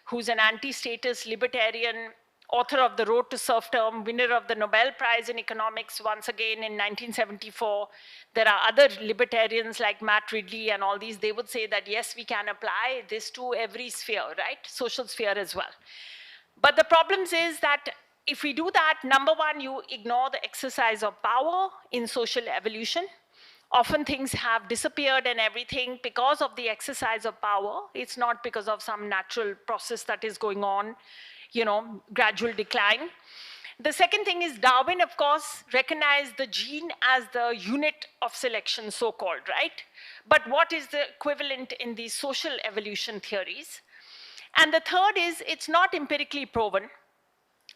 who's an anti-status libertarian, author of The Road to Serfdom, winner of the Nobel Prize in Economics once again in 1974. There are other libertarians like Matt Ridley and all these. They would say that, yes, we can apply this to every sphere, right? Social sphere as well. But the problem is that if we do that, number one, you ignore the exercise of power in social evolution. Often things have disappeared and everything because of the exercise of power. It's not because of some natural process that is going on, gradual decline. The second thing is Darwin, of course, recognized the gene as the unit of selection, so-called, right? But what is the equivalent in these social evolution theories? And the third is it's not empirically proven.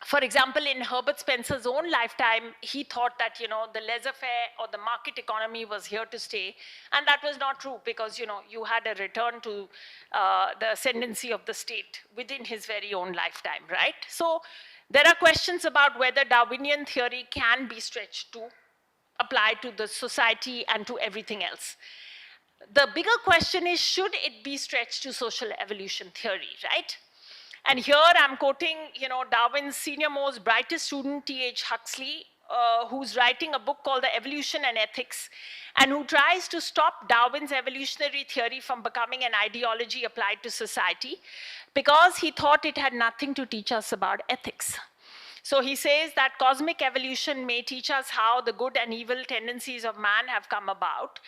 For example, in Herbert Spencer's own lifetime, he thought that, the laissez-faire or the market economy was here to stay. And that was not true because, you had a return to the ascendancy of the state within his very own lifetime, right? So there are questions about whether Darwinian theory can be stretched to apply to the society and to everything else. The bigger question is, should it be stretched to social evolution theory, right? And here I'm quoting, Darwin's senior-most brightest student, T.H. Huxley, who's writing a book called The Evolution and Ethics, and who tries to stop Darwin's evolutionary theory from becoming an ideology applied to society because he thought it had nothing to teach us about ethics. So he says that cosmic evolution may teach us how the good and evil tendencies of man have come about,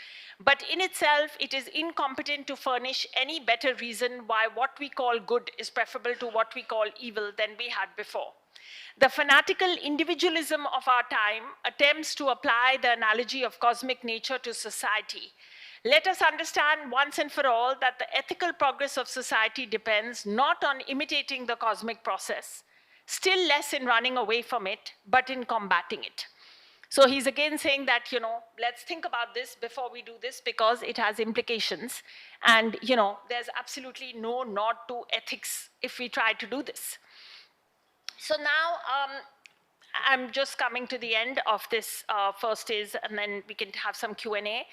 but in itself, it is incompetent to furnish any better reason why what we call good is preferable to what we call evil than we had before. The fanatical individualism of our time attempts to apply the analogy of cosmic nature to society. Let us understand once and for all that the ethical progress of society depends not on imitating the cosmic process, still less in running away from it, but in combating it. So he's again saying that, let's think about this before we do this because it has implications. And, there's absolutely no nod to ethics if we try to do this. So now I'm just coming to the end of this first is, and then we can have some Q&A.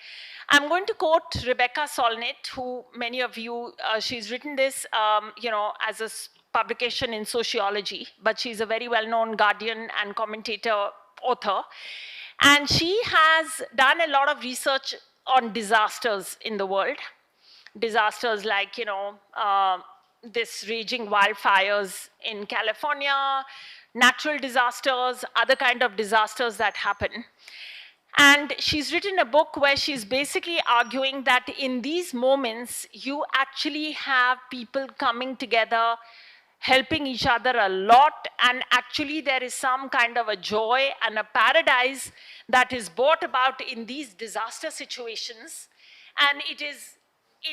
I'm going to quote Rebecca Solnit, who many of you, she's written this, as a publication in sociology, but she's a very well-known Guardian and commentator author. And she has done a lot of research on disasters in the world. Disasters like, this raging wildfires in California, natural disasters, other kind of disasters that happen. And she's written a book where she's basically arguing that in these moments, you actually have people coming together, helping each other a lot, and actually there is some kind of a joy and a paradise that is brought about in these disaster situations. And it is,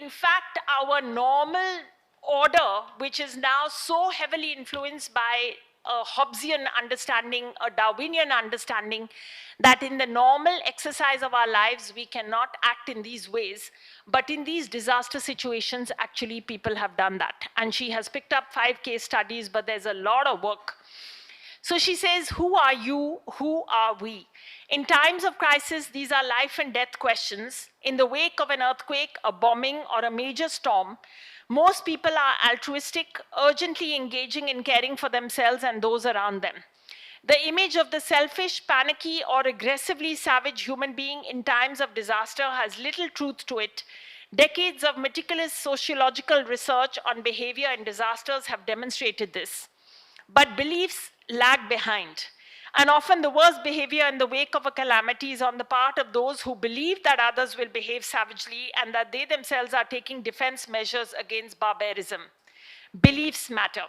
in fact, our normal order, which is now so heavily influenced by a Hobbesian understanding, a Darwinian understanding, that in the normal exercise of our lives, we cannot act in these ways. But in these disaster situations, actually, people have done that. And she has picked up 5 case studies, but there's a lot of work. So she says, who are you? Who are we? In times of crisis, these are life and death questions. In the wake of an earthquake, a bombing, or a major storm, most people are altruistic, urgently engaging in caring for themselves and those around them. The image of the selfish, panicky, or aggressively savage human being in times of disaster has little truth to it. Decades of meticulous sociological research on behavior in disasters have demonstrated this. But beliefs lag behind. And often the worst behavior in the wake of a calamity is on the part of those who believe that others will behave savagely and that they themselves are taking defense measures against barbarism. Beliefs matter.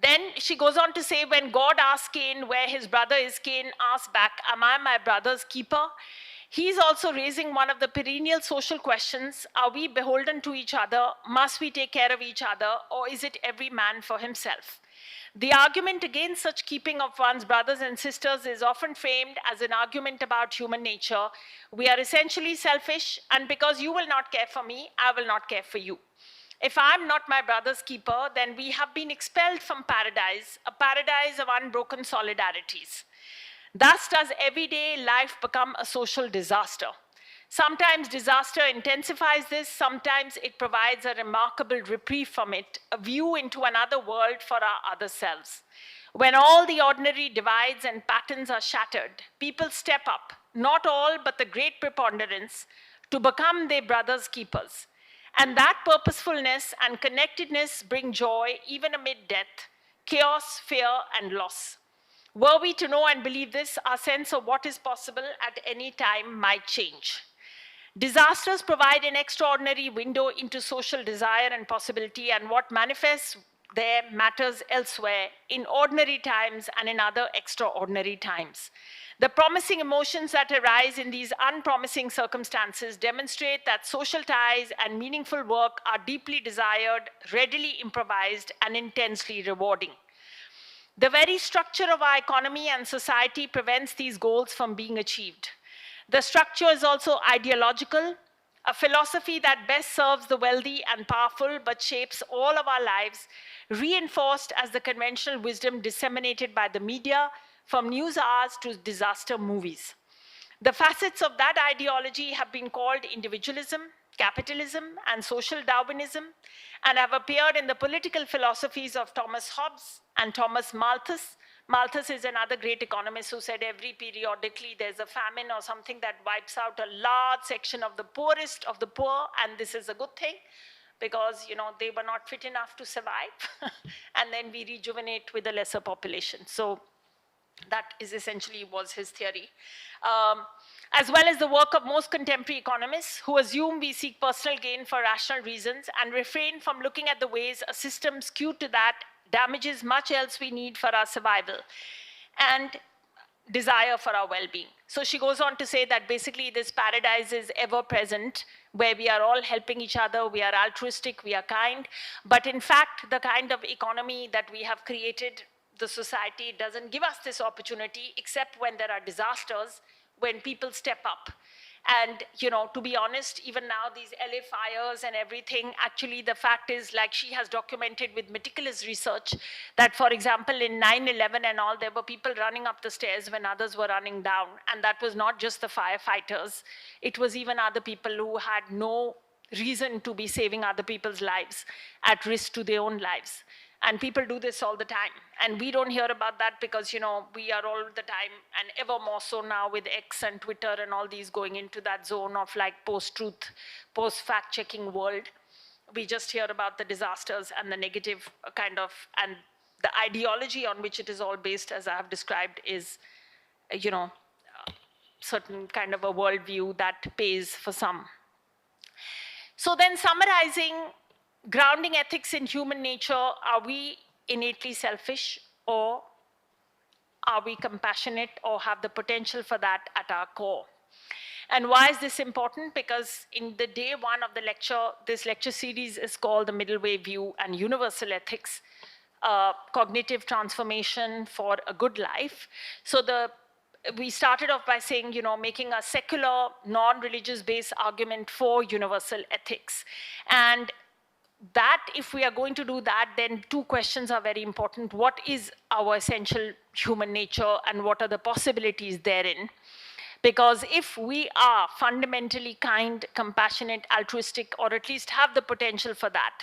Then she goes on to say, when God asks Cain where his brother is, Cain asks back, am I my brother's keeper? He's also raising one of the perennial social questions. Are we beholden to each other? Must we take care of each other? Or is it every man for himself? The argument against such keeping of one's brothers and sisters is often framed as an argument about human nature. We are essentially selfish, and because you will not care for me, I will not care for you. If I'm not my brother's keeper, then we have been expelled from paradise, a paradise of unbroken solidarities. Thus does everyday life become a social disaster. Sometimes disaster intensifies this, sometimes it provides a remarkable reprieve from it, a view into another world for our other selves. When all the ordinary divides and patterns are shattered, people step up, not all, but the great preponderance, to become their brother's keepers. And that purposefulness and connectedness bring joy even amid death, chaos, fear, and loss. Were we to know and believe this, our sense of what is possible at any time might change. Disasters provide an extraordinary window into social desire and possibility, and what manifests there matters elsewhere, in ordinary times and in other extraordinary times. The promising emotions that arise in these unpromising circumstances demonstrate that social ties and meaningful work are deeply desired, readily improvised, and intensely rewarding. The very structure of our economy and society prevents these goals from being achieved. The structure is also ideological, a philosophy that best serves the wealthy and powerful but shapes all of our lives, reinforced as the conventional wisdom disseminated by the media, from news hours to disaster movies. The facets of that ideology have been called individualism, capitalism, and social Darwinism, and have appeared in the political philosophies of Thomas Hobbes and Thomas Malthus. Malthus is another great economist who said periodically there's a famine or something that wipes out a large section of the poorest of the poor, and this is a good thing because they were not fit enough to survive, and then we rejuvenate with a lesser population. So that is essentially was his theory. As well as the work of most contemporary economists who assume we seek personal gain for rational reasons and refrain from looking at the ways a system skewed to that damages much else we need for our survival and desire for our well-being. So she goes on to say that basically this paradise is ever present, where we are all helping each other, we are altruistic, we are kind, but in fact the kind of economy that we have created, the society, doesn't give us this opportunity except when there are disasters, when people step up. And to be honest, even now these LA fires and everything, actually the fact is, like she has documented with meticulous research, that for example in 9/11 and all, there were people running up the stairs when others were running down. And that was not just the firefighters, it was even other people who had no reason to be saving other people's lives, at risk to their own lives. And people do this all the time. And we don't hear about that because, you know, we are all the time, and ever more so now with X and Twitter and all these going into that zone of like post-truth, post-fact-checking world. We just hear about the disasters and the negative kind of, and the ideology on which it is all based, as I have described, is, you know, certain kind of a worldview that pays for some. So then summarizing, grounding ethics in human nature, are we innately selfish, or are we compassionate, or have the potential for that at our core? And why is this important? Because in the day one of the lecture, this lecture series is called The Middle Way View and Universal Ethics, Cognitive Transformation for a Good Life. So we started off by saying, you know, making a secular, non-religious based argument for universal ethics. And that, if we are going to do that, then two questions are very important. What is our essential human nature, and what are the possibilities therein? Because if we are fundamentally kind, compassionate, altruistic, or at least have the potential for that,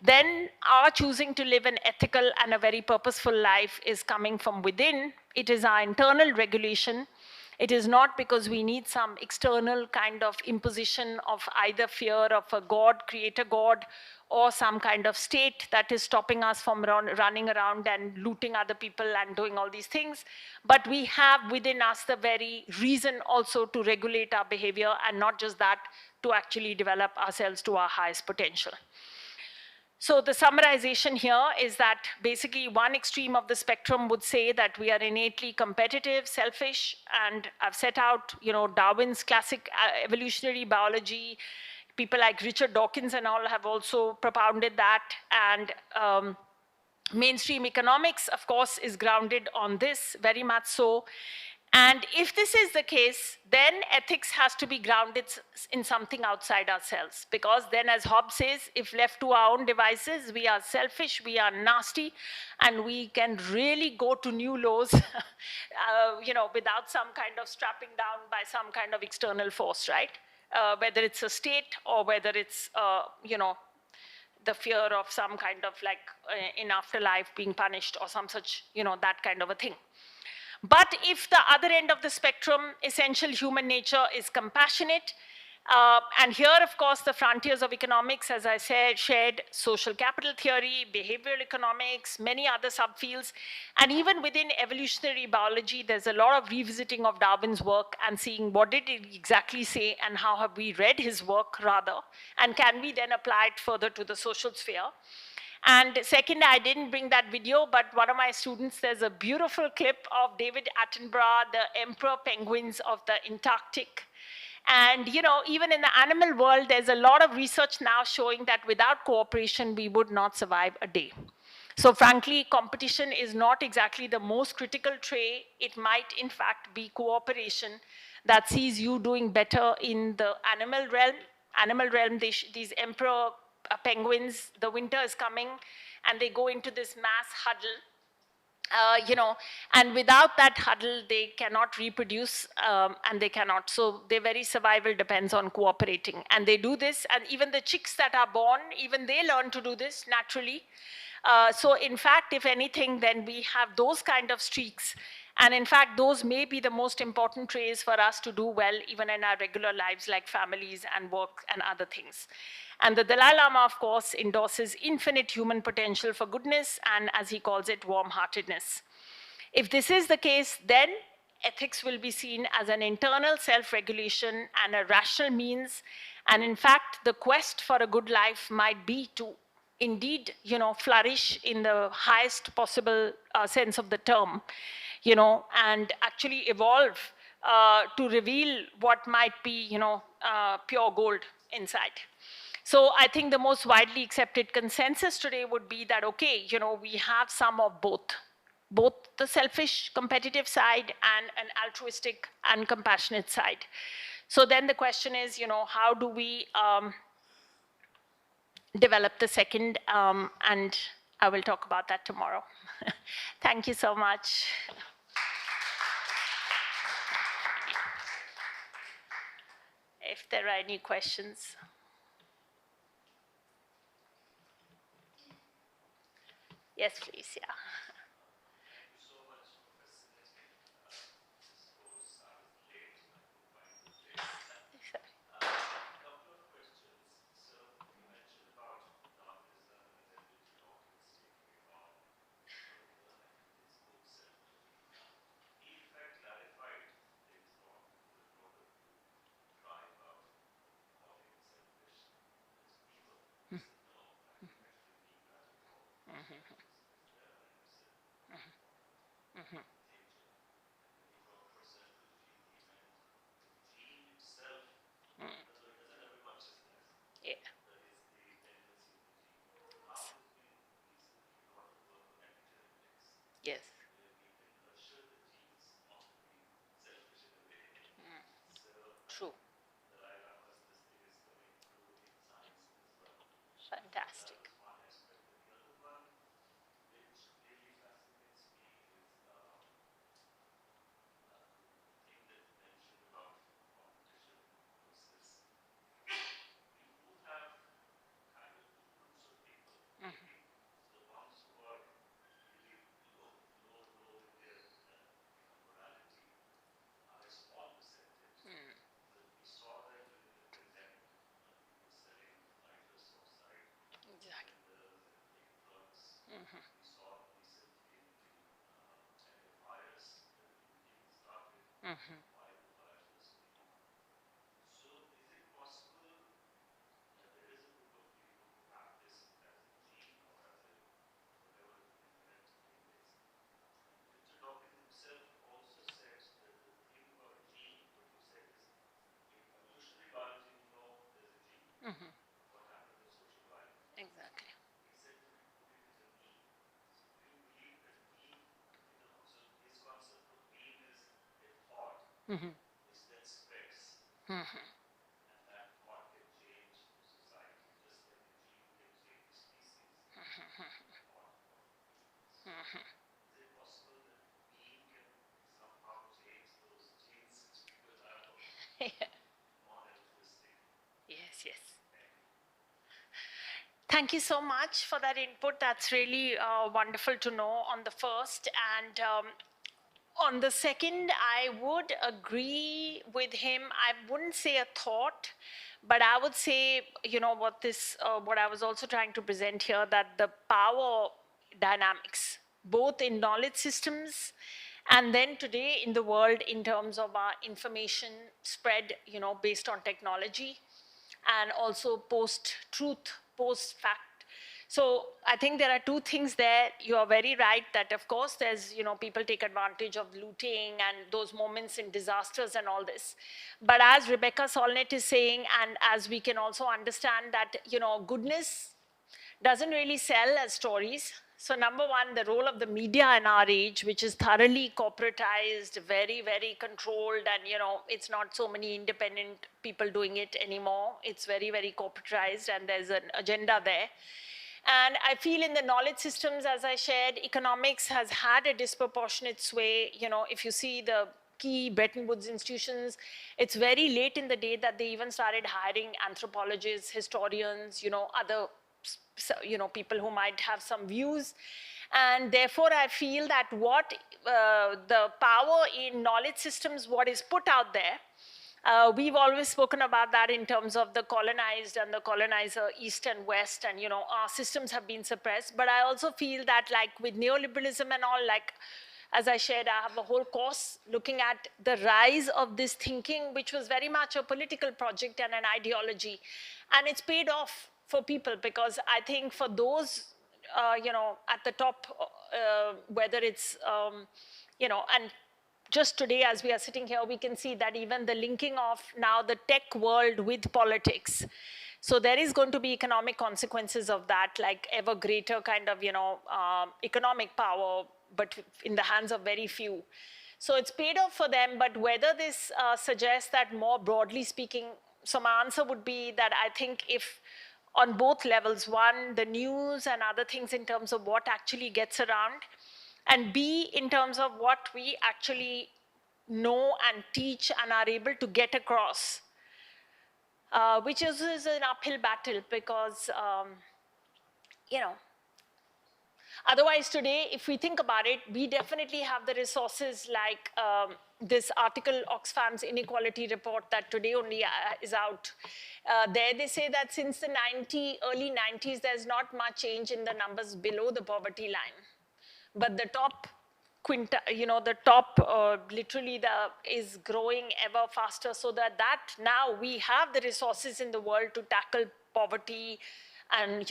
then our choosing to live an ethical and a very purposeful life is coming from within. It is our internal regulation. It is not because we need some external kind of imposition of either fear of a God, creator God, or some kind of state that is stopping us from running around and looting other people and doing all these things. But we have within us the very reason also to regulate our behavior, and not just that, to actually develop ourselves to our highest potential. So the summarization here is that basically one extreme of the spectrum would say that we are innately competitive, selfish, and I've set out, you know, Darwin's classic evolutionary biology. People like Richard Dawkins and all have also propounded that, and mainstream economics, of course, is grounded on this, very much so. And if this is the case, then ethics has to be grounded in something outside ourselves. Because then, as Hobbes says, if left to our own devices, we are selfish, we are nasty, and we can really go to new lows, you know, without some kind of strapping down by some kind of external force, right? Whether it's a state, or whether it's, you know, the fear of some kind of like in afterlife being punished, or some such, you know, that kind of a thing. But if the other end of the spectrum, essential human nature, is compassionate, and here, of course, the frontiers of economics, as I said, shared social capital theory, behavioral economics, many other subfields, and even within evolutionary biology, there's a lot of revisiting of Darwin's work and seeing what did he exactly say, and how have we read his work, rather, and can we then apply it further to the social sphere. And second, I didn't bring that video, but one of my students, there's a beautiful clip of David Attenborough, the emperor penguins of the Antarctic. And, you know, even in the animal world, there's a lot of research now showing that without cooperation, we would not survive a day. So frankly, competition is not exactly the most critical trait. It might, in fact, be cooperation that sees you doing better in the animal realm. Animal realm, these emperor penguins, the winter is coming, and they go into this mass huddle, you know, and without that huddle, they cannot reproduce, and they cannot. So their very survival depends on cooperating. And they do this, and even the chicks that are born, even they learn to do this naturally. So in fact, if anything, then we have those kind of streaks. And in fact, those may be the most important traits for us to do well, even in our regular lives, like families and work and other things. And the Dalai Lama, of course, endorses infinite human potential for goodness and, as he calls it, warm-heartedness. If this is the case, then ethics will be seen as an internal self-regulation and a rational means. And in fact, the quest for a good life might be to indeed, you know, flourish in the highest possible sense of the term, you know, and actually evolve to reveal what might be, you know, pure gold inside. So I think the most widely accepted consensus today would be that, okay, you know, we have some of both the selfish, competitive side and an altruistic and compassionate side. So then the question is, you know, how do we develop the second? And I will talk about that tomorrow. Thank you so much. If there are any questions. Yes, please, yeah. Yeah. Yes. True. Fantastic. Exactly. Exactly. Yes, yes. Thank you so much for that input. That's really wonderful to know on the first. And on the second, I would agree with him. I wouldn't say a thought, but I would say, what I was also trying to present here, that the power dynamics, both in knowledge systems and then today in the world in terms of our information spread, based on technology, and also post-truth, post-fact. So I think there are two things there. You are very right that, of course, there's, people take advantage of looting and those moments in disasters and all this. But as Rebecca Solnit is saying, and as we can also understand that, goodness doesn't really sell as stories. So number one, the role of the media in our age, which is thoroughly corporatized, very, very controlled, and it's not so many independent people doing it anymore. It's very, very corporatized, and there's an agenda there. And I feel in the knowledge systems, as I shared, economics has had a disproportionate sway. If you see the key Bretton Woods institutions, it's very late in the day that they even started hiring anthropologists, historians, other people who might have some views. And therefore, I feel that what the power in knowledge systems, what is put out there, we've always spoken about that in terms of the colonized and the colonizer, East and West, and our systems have been suppressed. But I also feel that, like with neoliberalism and all, like as I shared, I have a whole course looking at the rise of this thinking, which was very much a political project and an ideology, and it's paid off for people, because I think for those at the top, whether it's and just today, as we are sitting here, we can see that even the linking of now the tech world with politics. So there is going to be economic consequences of that, like ever greater kind of, economic power, but in the hands of very few. So it's paid off for them, but whether this suggests that more broadly speaking, so my answer would be that I think if on both levels, one, the news and other things in terms of what actually gets around, and B, in terms of what we actually know and teach and are able to get across, which is an uphill battle, because, you know, Otherwise, today, if we think about it, we definitely have the resources like this article, Oxfam's inequality report that today only is out. There they say that since the early 90s, there's not much change in the numbers below the poverty line. But the top the top literally is growing ever faster, so that now we have the resources in the world to tackle poverty and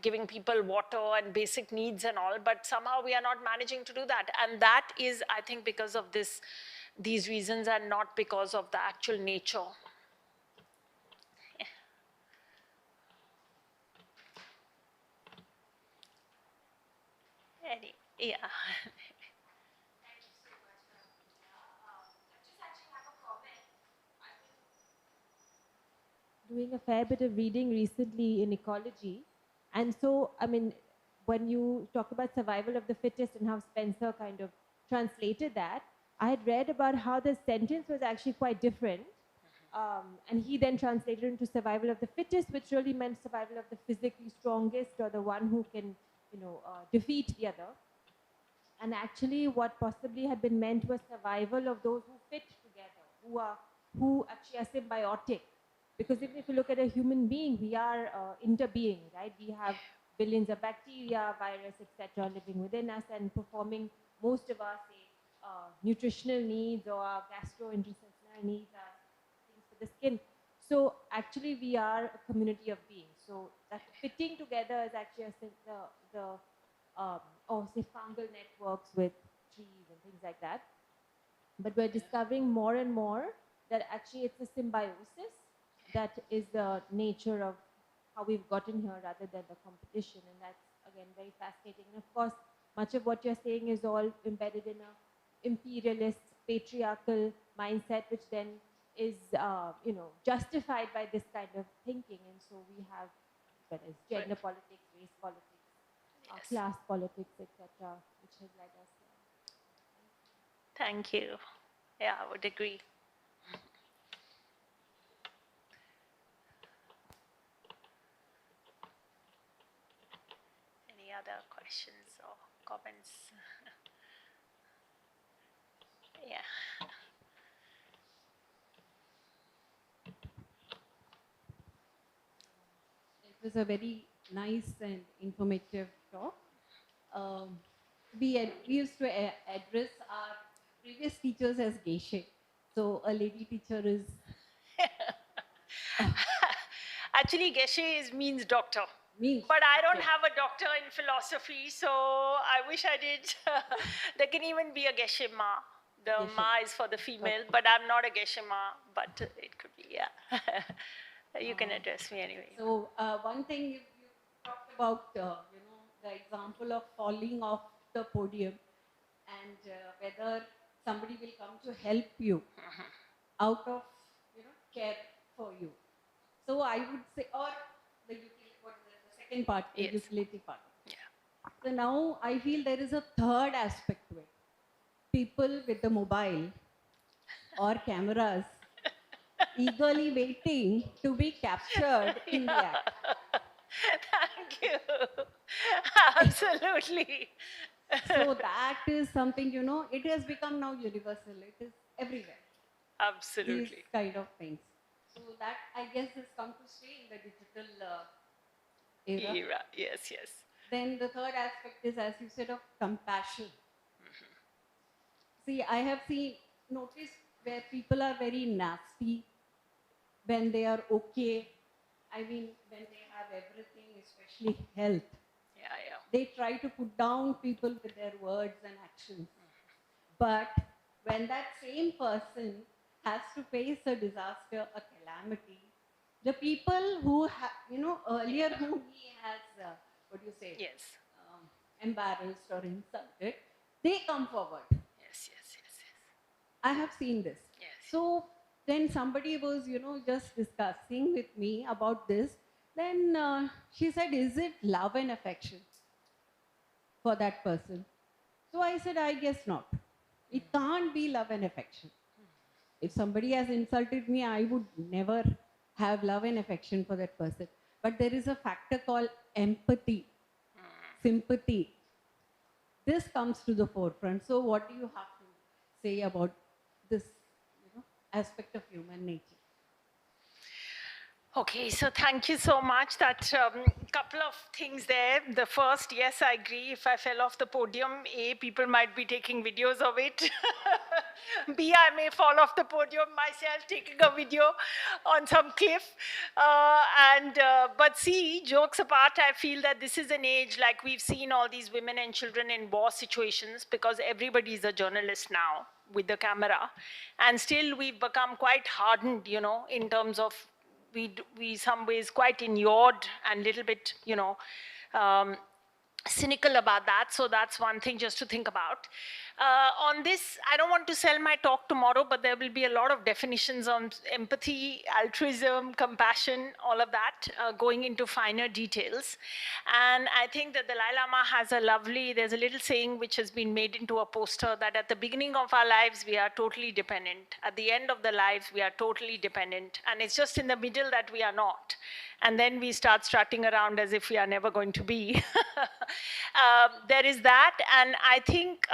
giving people water and basic needs and all, but somehow we are not managing to do that. And that is, I think, because of these reasons and not because of the actual nature. Yeah. Doing a fair bit of reading recently in ecology. And so, I mean, when you talk about survival of the fittest and how Spencer kind of translated that, I had read about how the sentence was actually quite different. And he then translated into survival of the fittest, which really meant survival of the physically strongest or the one who can, defeat the other. And actually what possibly had been meant was survival of those who fit together, who actually are symbiotic. Because even if you look at a human being, we are interbeing, right? We have billions of bacteria, virus, etc., living within us and performing most of our, say, nutritional needs or our gastrointestinal needs, our things for the skin. So actually, we are a community of beings. So that fitting together is actually or say fungal networks with trees and things like that. But we're discovering more and more that actually it's a symbiosis that is the nature of how we've gotten here rather than the competition. And that's, again, very fascinating. And of course, much of what you're saying is all embedded in a imperialist, patriarchal mindset, which then is, justified by this kind of thinking. And so we have, whether it's gender politics, race politics, class politics, etc., which has led us here. Thank you. Yeah, I would agree. Any other questions or comments? Yeah. It was a very nice and informative talk. We used to address our previous teachers as Geshe. So a lady teacher is... Actually, Geshe means doctor. But I don't have a doctor in philosophy, so I wish I did. There can even be a Geshe Ma. The Geshe. Ma is for the female, but I'm not a Geshe Ma, but it could be, yeah. You can address me anyway. So one thing you talked about, the example of falling off the podium and whether somebody will come to help you out of, care for you. So I would say, or the second part, the Yes. utility part. Yeah. So now I feel there is a third aspect to it. People with the mobile or cameras eagerly waiting to be captured in the act. Thank you. Absolutely. So that is something, it has become now universal. It is everywhere. Absolutely. These kind of things. So that, I guess, has come to stay in the digital era. Yes, yes. Then the third aspect is, as you said, of compassion. See, I have noticed where people are very nasty when they are okay. I mean, when they have everything, especially health. Yeah. They try to put down people with their words and actions. But when that same person has to face a disaster, a calamity, the people who earlier whom he has, Yes. Embarrassed or insulted, they come forward. Yes. I have seen this. Yes. So then somebody was, just discussing with me about this. Then she said, is it love and affection for that person? So I said, I guess not. It can't be love and affection. If somebody has insulted me, I would never have love and affection for that person. But there is a factor called empathy, sympathy. this comes to the forefront. So what do you have to say about this, aspect of human nature? Okay, so thank you so much. That couple of things there. The first, yes, I agree. If I fell off the podium, A, people might be taking videos of it. B, I may fall off the podium myself taking a video on some cliff. But C, jokes apart, I feel that this is an age like we've seen all these women and children in war situations because everybody is a journalist now with the camera. And still we've become quite hardened, in terms of we some ways quite inured and little bit, um, cynical about that. So that's one thing just to think about. On this, I don't want to sell my talk tomorrow, but there will be a lot of definitions on empathy, altruism, compassion, all of that, going into finer details. And I think that the Dalai Lama has there's a little saying which has been made into a poster that at the beginning of our lives, we are totally dependent. At the end of the lives, we are totally dependent. And it's just in the middle that we are not. And then we start strutting around as if we are never going to be. There is that, and I think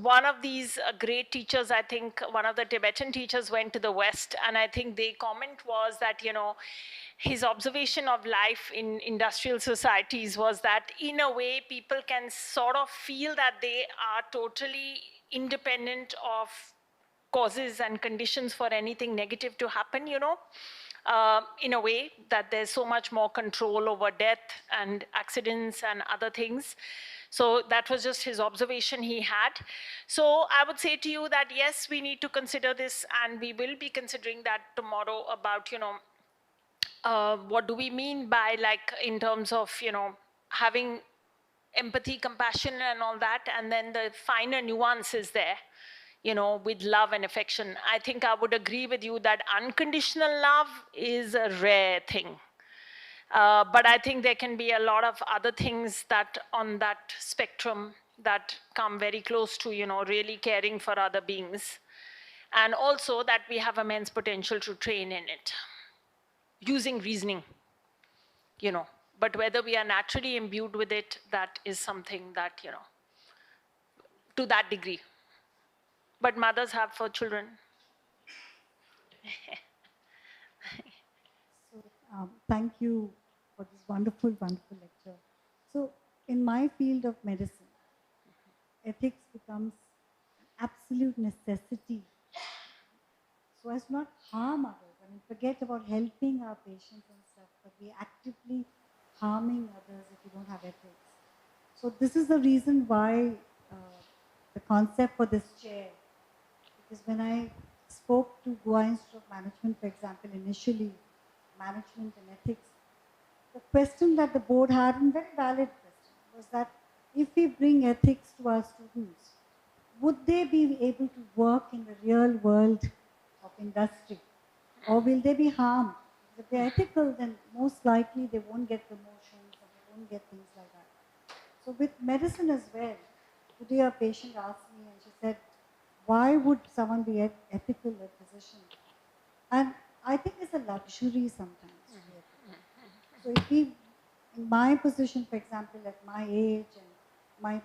one of these great teachers, I think one of the Tibetan teachers went to the West, and I think the comment was that, his observation of life in industrial societies was that in a way people can sort of feel that they are totally independent of causes and conditions for anything negative to happen, in a way that there's so much more control over death and accidents and other things. So that was just his observation he had. So I would say to you that yes, we need to consider this, and we will be considering that tomorrow about, what do we mean by, like, in terms of, having empathy, compassion and all that, and then the finer nuances there, with love and affection. I think I would agree with you that unconditional love is a rare thing. But I think there can be a lot of other things that on that spectrum that come very close to, really caring for other beings. And also that we have immense potential to train in it, using reasoning, But whether we are naturally imbued with it, that is something that, to that degree. But mothers have for children. So, thank you for this wonderful, wonderful lecture. So, in my field of medicine, ethics becomes an absolute necessity so as not harm others. I mean, forget about helping our patients and stuff, but we're actively harming others if we don't have ethics. So this is the reason why the concept for this chair, because when I spoke to Goa Institute of Management, for example, initially, management and ethics, the question that the board had, and very valid question, was that if we bring ethics to our students, would they be able to work in the real world of industry? Or will they be harmed? If they're ethical, then most likely they won't get promotions or they won't get things like that. So with medicine as well, today a patient asked me and she said, why would someone be ethical, a physician? And I think it's a luxury sometimes to be ethical. So if we, in my position, for example, at my age and my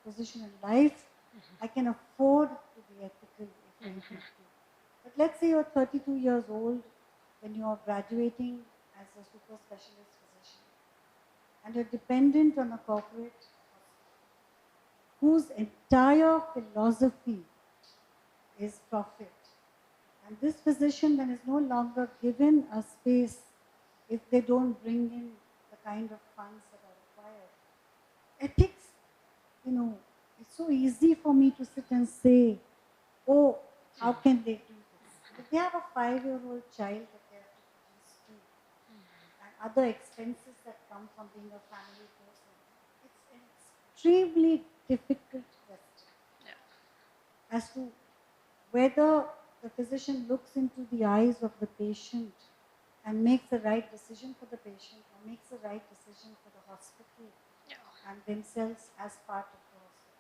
position in life, I can afford to be ethical if I need to. But let's say you're 32 years old when you're graduating as a super specialist physician and you're dependent on a corporate hospital whose entire philosophy is profit. And this physician then is no longer given a space if they don't bring in the kind of funds that are required. Ethics, it's so easy for me to sit and say, oh, how can they do this? But they have a 5-year-old child that they have to produce too. And other expenses that come from being a family person. It's an extremely difficult question as to whether the physician looks into the eyes of the patient and makes the right decision for the patient or makes the right decision for the hospital and themselves as part of the hospital.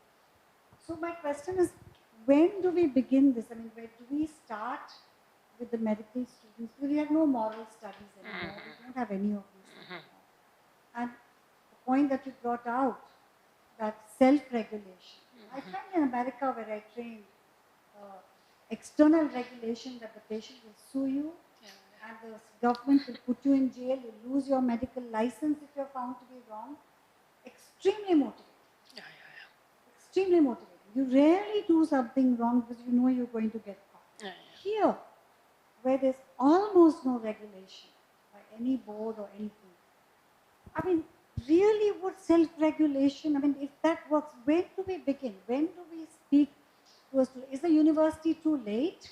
So my question is, when do we begin this? I mean, where do we start with the medical students? Because we have no moral studies anymore. We don't have any of these things anymore. And the point that you brought out, that self-regulation. I find in America where I trained, external regulation that the patient will sue you and the government will put you in jail, you'll lose your medical license if you're found to be wrong. Extremely motivating. Extremely motivating. You rarely do something wrong because you know you're going to get caught. Here, where there's almost no regulation by any board or anything, I mean, really would self-regulation, I mean, if that works, when do we begin? When do we speak to a student? Is the university too late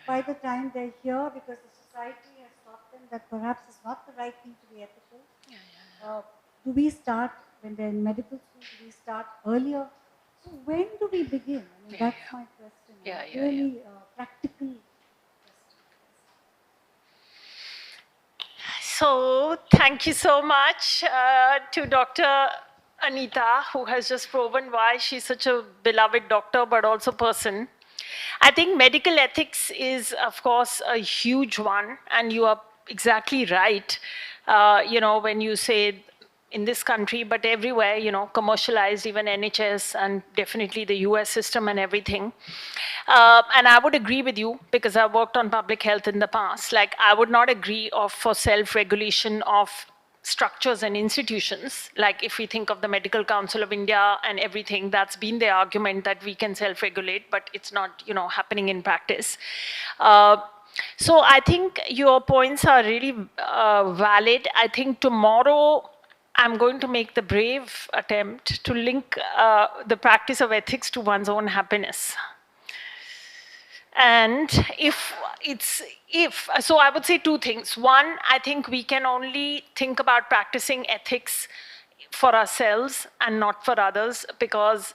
by the time they're here because the society has taught them that perhaps it's not the right thing to be ethical? Do we start when they're in medical school? Do we start earlier? So when do we begin? I mean, that's my question. Really practical question. So thank you so much to Dr. Anita, who has just proven why she's such a beloved doctor, but also person. I think medical ethics is, of course, a huge one, and you are exactly right. When you say in this country, but everywhere, commercialized, even NHS and definitely the US system and everything. And I would agree with you because I worked on public health in the past. Like, I would not agree for self-regulation of structures and institutions. Like, if we think of the Medical Council of India and everything, that's been the argument that we can self-regulate, but it's not, happening in practice. So I think your points are really valid. I think tomorrow I'm going to make the brave attempt to link the practice of ethics to one's own happiness. And so I would say two things. One, I think we can only think about practicing ethics for ourselves and not for others, because,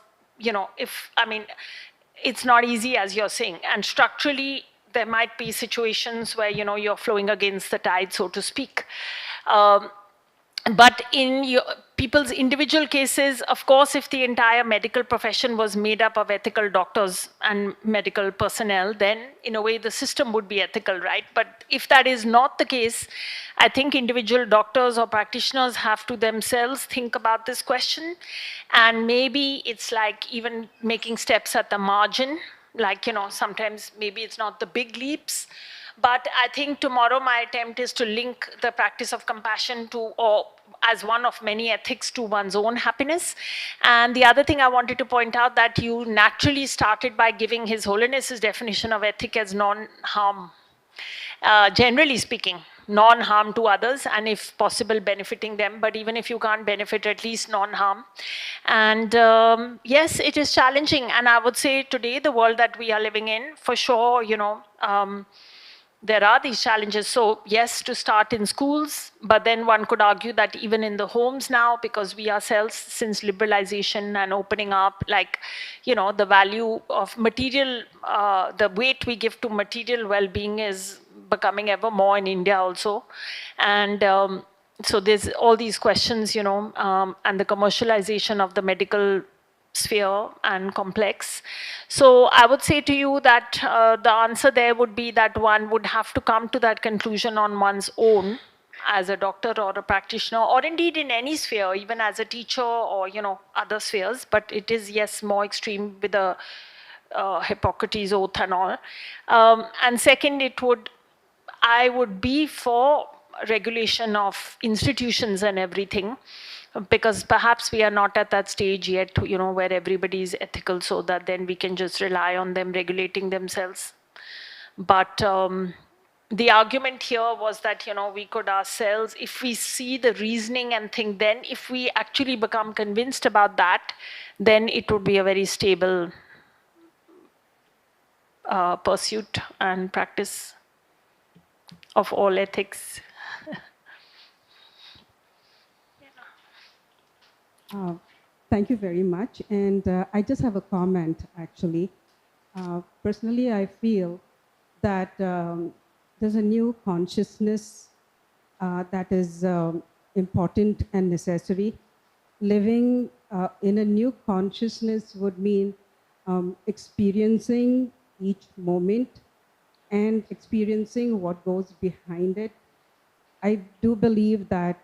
it's not easy, as you're saying. And structurally, there might be situations where, you're flowing against the tide, so to speak. But in people's individual cases, of course, if the entire medical profession was made up of ethical doctors and medical personnel, then in a way the system would be ethical, right? But if that is not the case, I think individual doctors or practitioners have to themselves think about this question. And maybe it's like even making steps at the margin, like, sometimes maybe it's not the big leaps. But I think tomorrow my attempt is to link the practice of compassion to, or as one of many ethics, to one's own happiness. And the other thing I wanted to point out, that you naturally started by giving His Holiness's definition of ethic as non-harm. Generally speaking, non-harm to others, and if possible benefiting them, but even if you can't benefit, at least non-harm. And yes, it is challenging, and I would say today, the world that we are living in, for sure, there are these challenges. So yes, to start in schools, but then one could argue that even in the homes now, because we ourselves, since liberalization and opening up, like, the value of material, the weight we give to material well-being is becoming ever more in India also. And so there's all these questions, and the commercialization of the medical sphere and complex. So I would say to you that the answer there would be that one would have to come to that conclusion on one's own as a doctor or a practitioner, or indeed in any sphere, even as a teacher or, other spheres. But it is, yes, more extreme with the Hippocrates oath and all. And second, I would be for regulation of institutions and everything, because perhaps we are not at that stage yet, where everybody is ethical, so that then we can just rely on them regulating themselves. But the argument here was that, we could ourselves, if we see the reasoning and think, then if we actually become convinced about that, then it would be a very stable pursuit and practice of all ethics. Thank you very much. And I just have a comment, actually. Personally, I feel that there's a new consciousness that is important and necessary. Living in a new consciousness would mean experiencing each moment and experiencing what goes behind it. I do believe that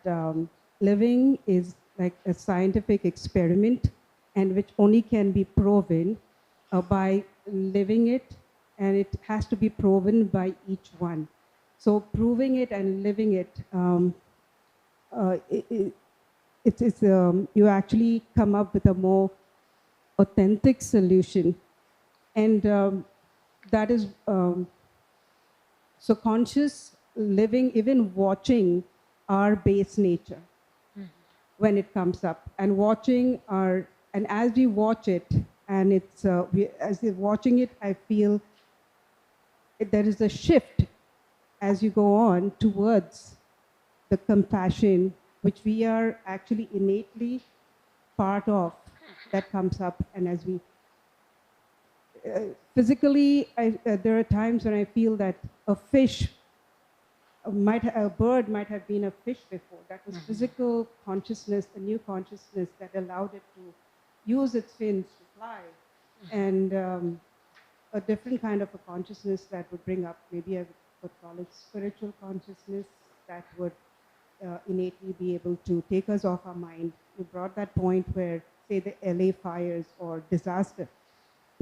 living is like a scientific experiment, and which only can be proven by living it, and it has to be proven by each one. So proving it and living it, you actually come up with a more authentic solution. And that is, so conscious living, even watching our base nature when it comes up, and watching our, and as we watch it, and it's, as we're watching it, I feel there is a shift as you go on towards the compassion, which we are actually innately part of, that comes up. And as we physically, there are times when I feel that a fish a bird might have been a fish before. That was physical consciousness, a new consciousness that allowed it to use its fins to fly. And a different kind of a consciousness that would bring up, maybe I would call it spiritual consciousness, that would innately be able to take us off our mind. You brought that point where, say, the LA fires or disaster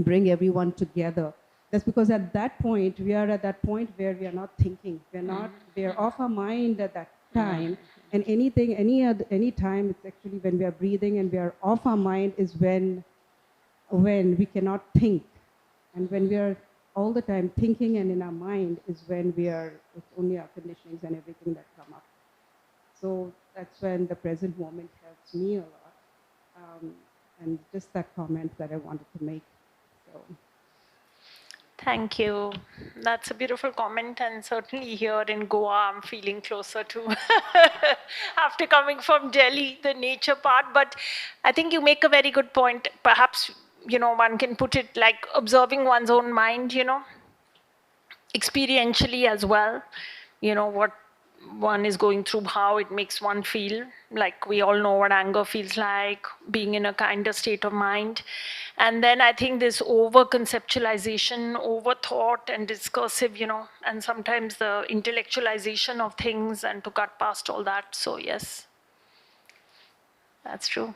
bring everyone together. That's because at that point, we are at that point where we are not thinking. We are off our mind at that time. And any time, it's actually when we are breathing and we are off our mind is when we cannot think. And when we are all the time thinking and in our mind is when it's only our conditionings and everything that come up. So that's when the present moment helps me a lot. And just that comment that I wanted to make. So. Thank you. That's a beautiful comment, and certainly here in Goa, I'm feeling closer to after coming from Delhi, the nature part. But I think you make a very good point. Perhaps, one can put it like observing one's own mind, experientially as well, what one is going through, how it makes one feel. Like we all know what anger feels like, being in a kinder state of mind. And then I think this over conceptualization, over thought and discursive, and sometimes the intellectualization of things, and to cut past all that. So yes, that's true.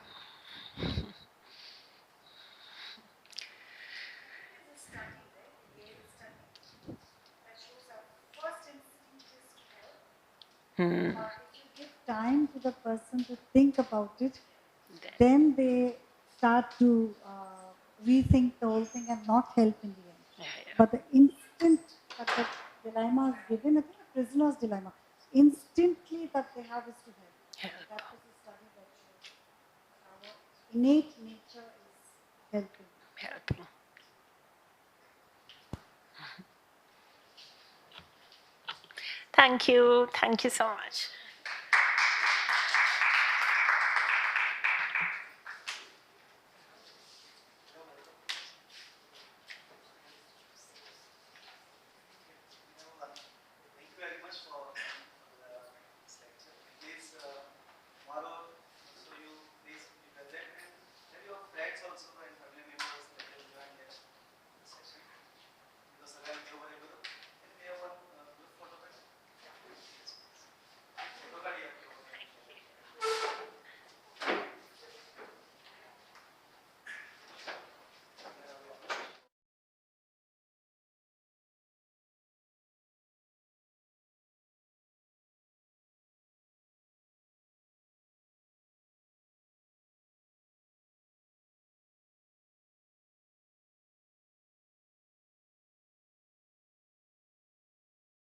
If you give time to the person to think about it, then they start to rethink the whole thing and not help in the end. Yeah. But the instant that the dilemma is given, I think a prisoner's dilemma, instantly that they have is to help. That was a study that shows our innate nature is helping. Helping. Thank you. Thank you so much.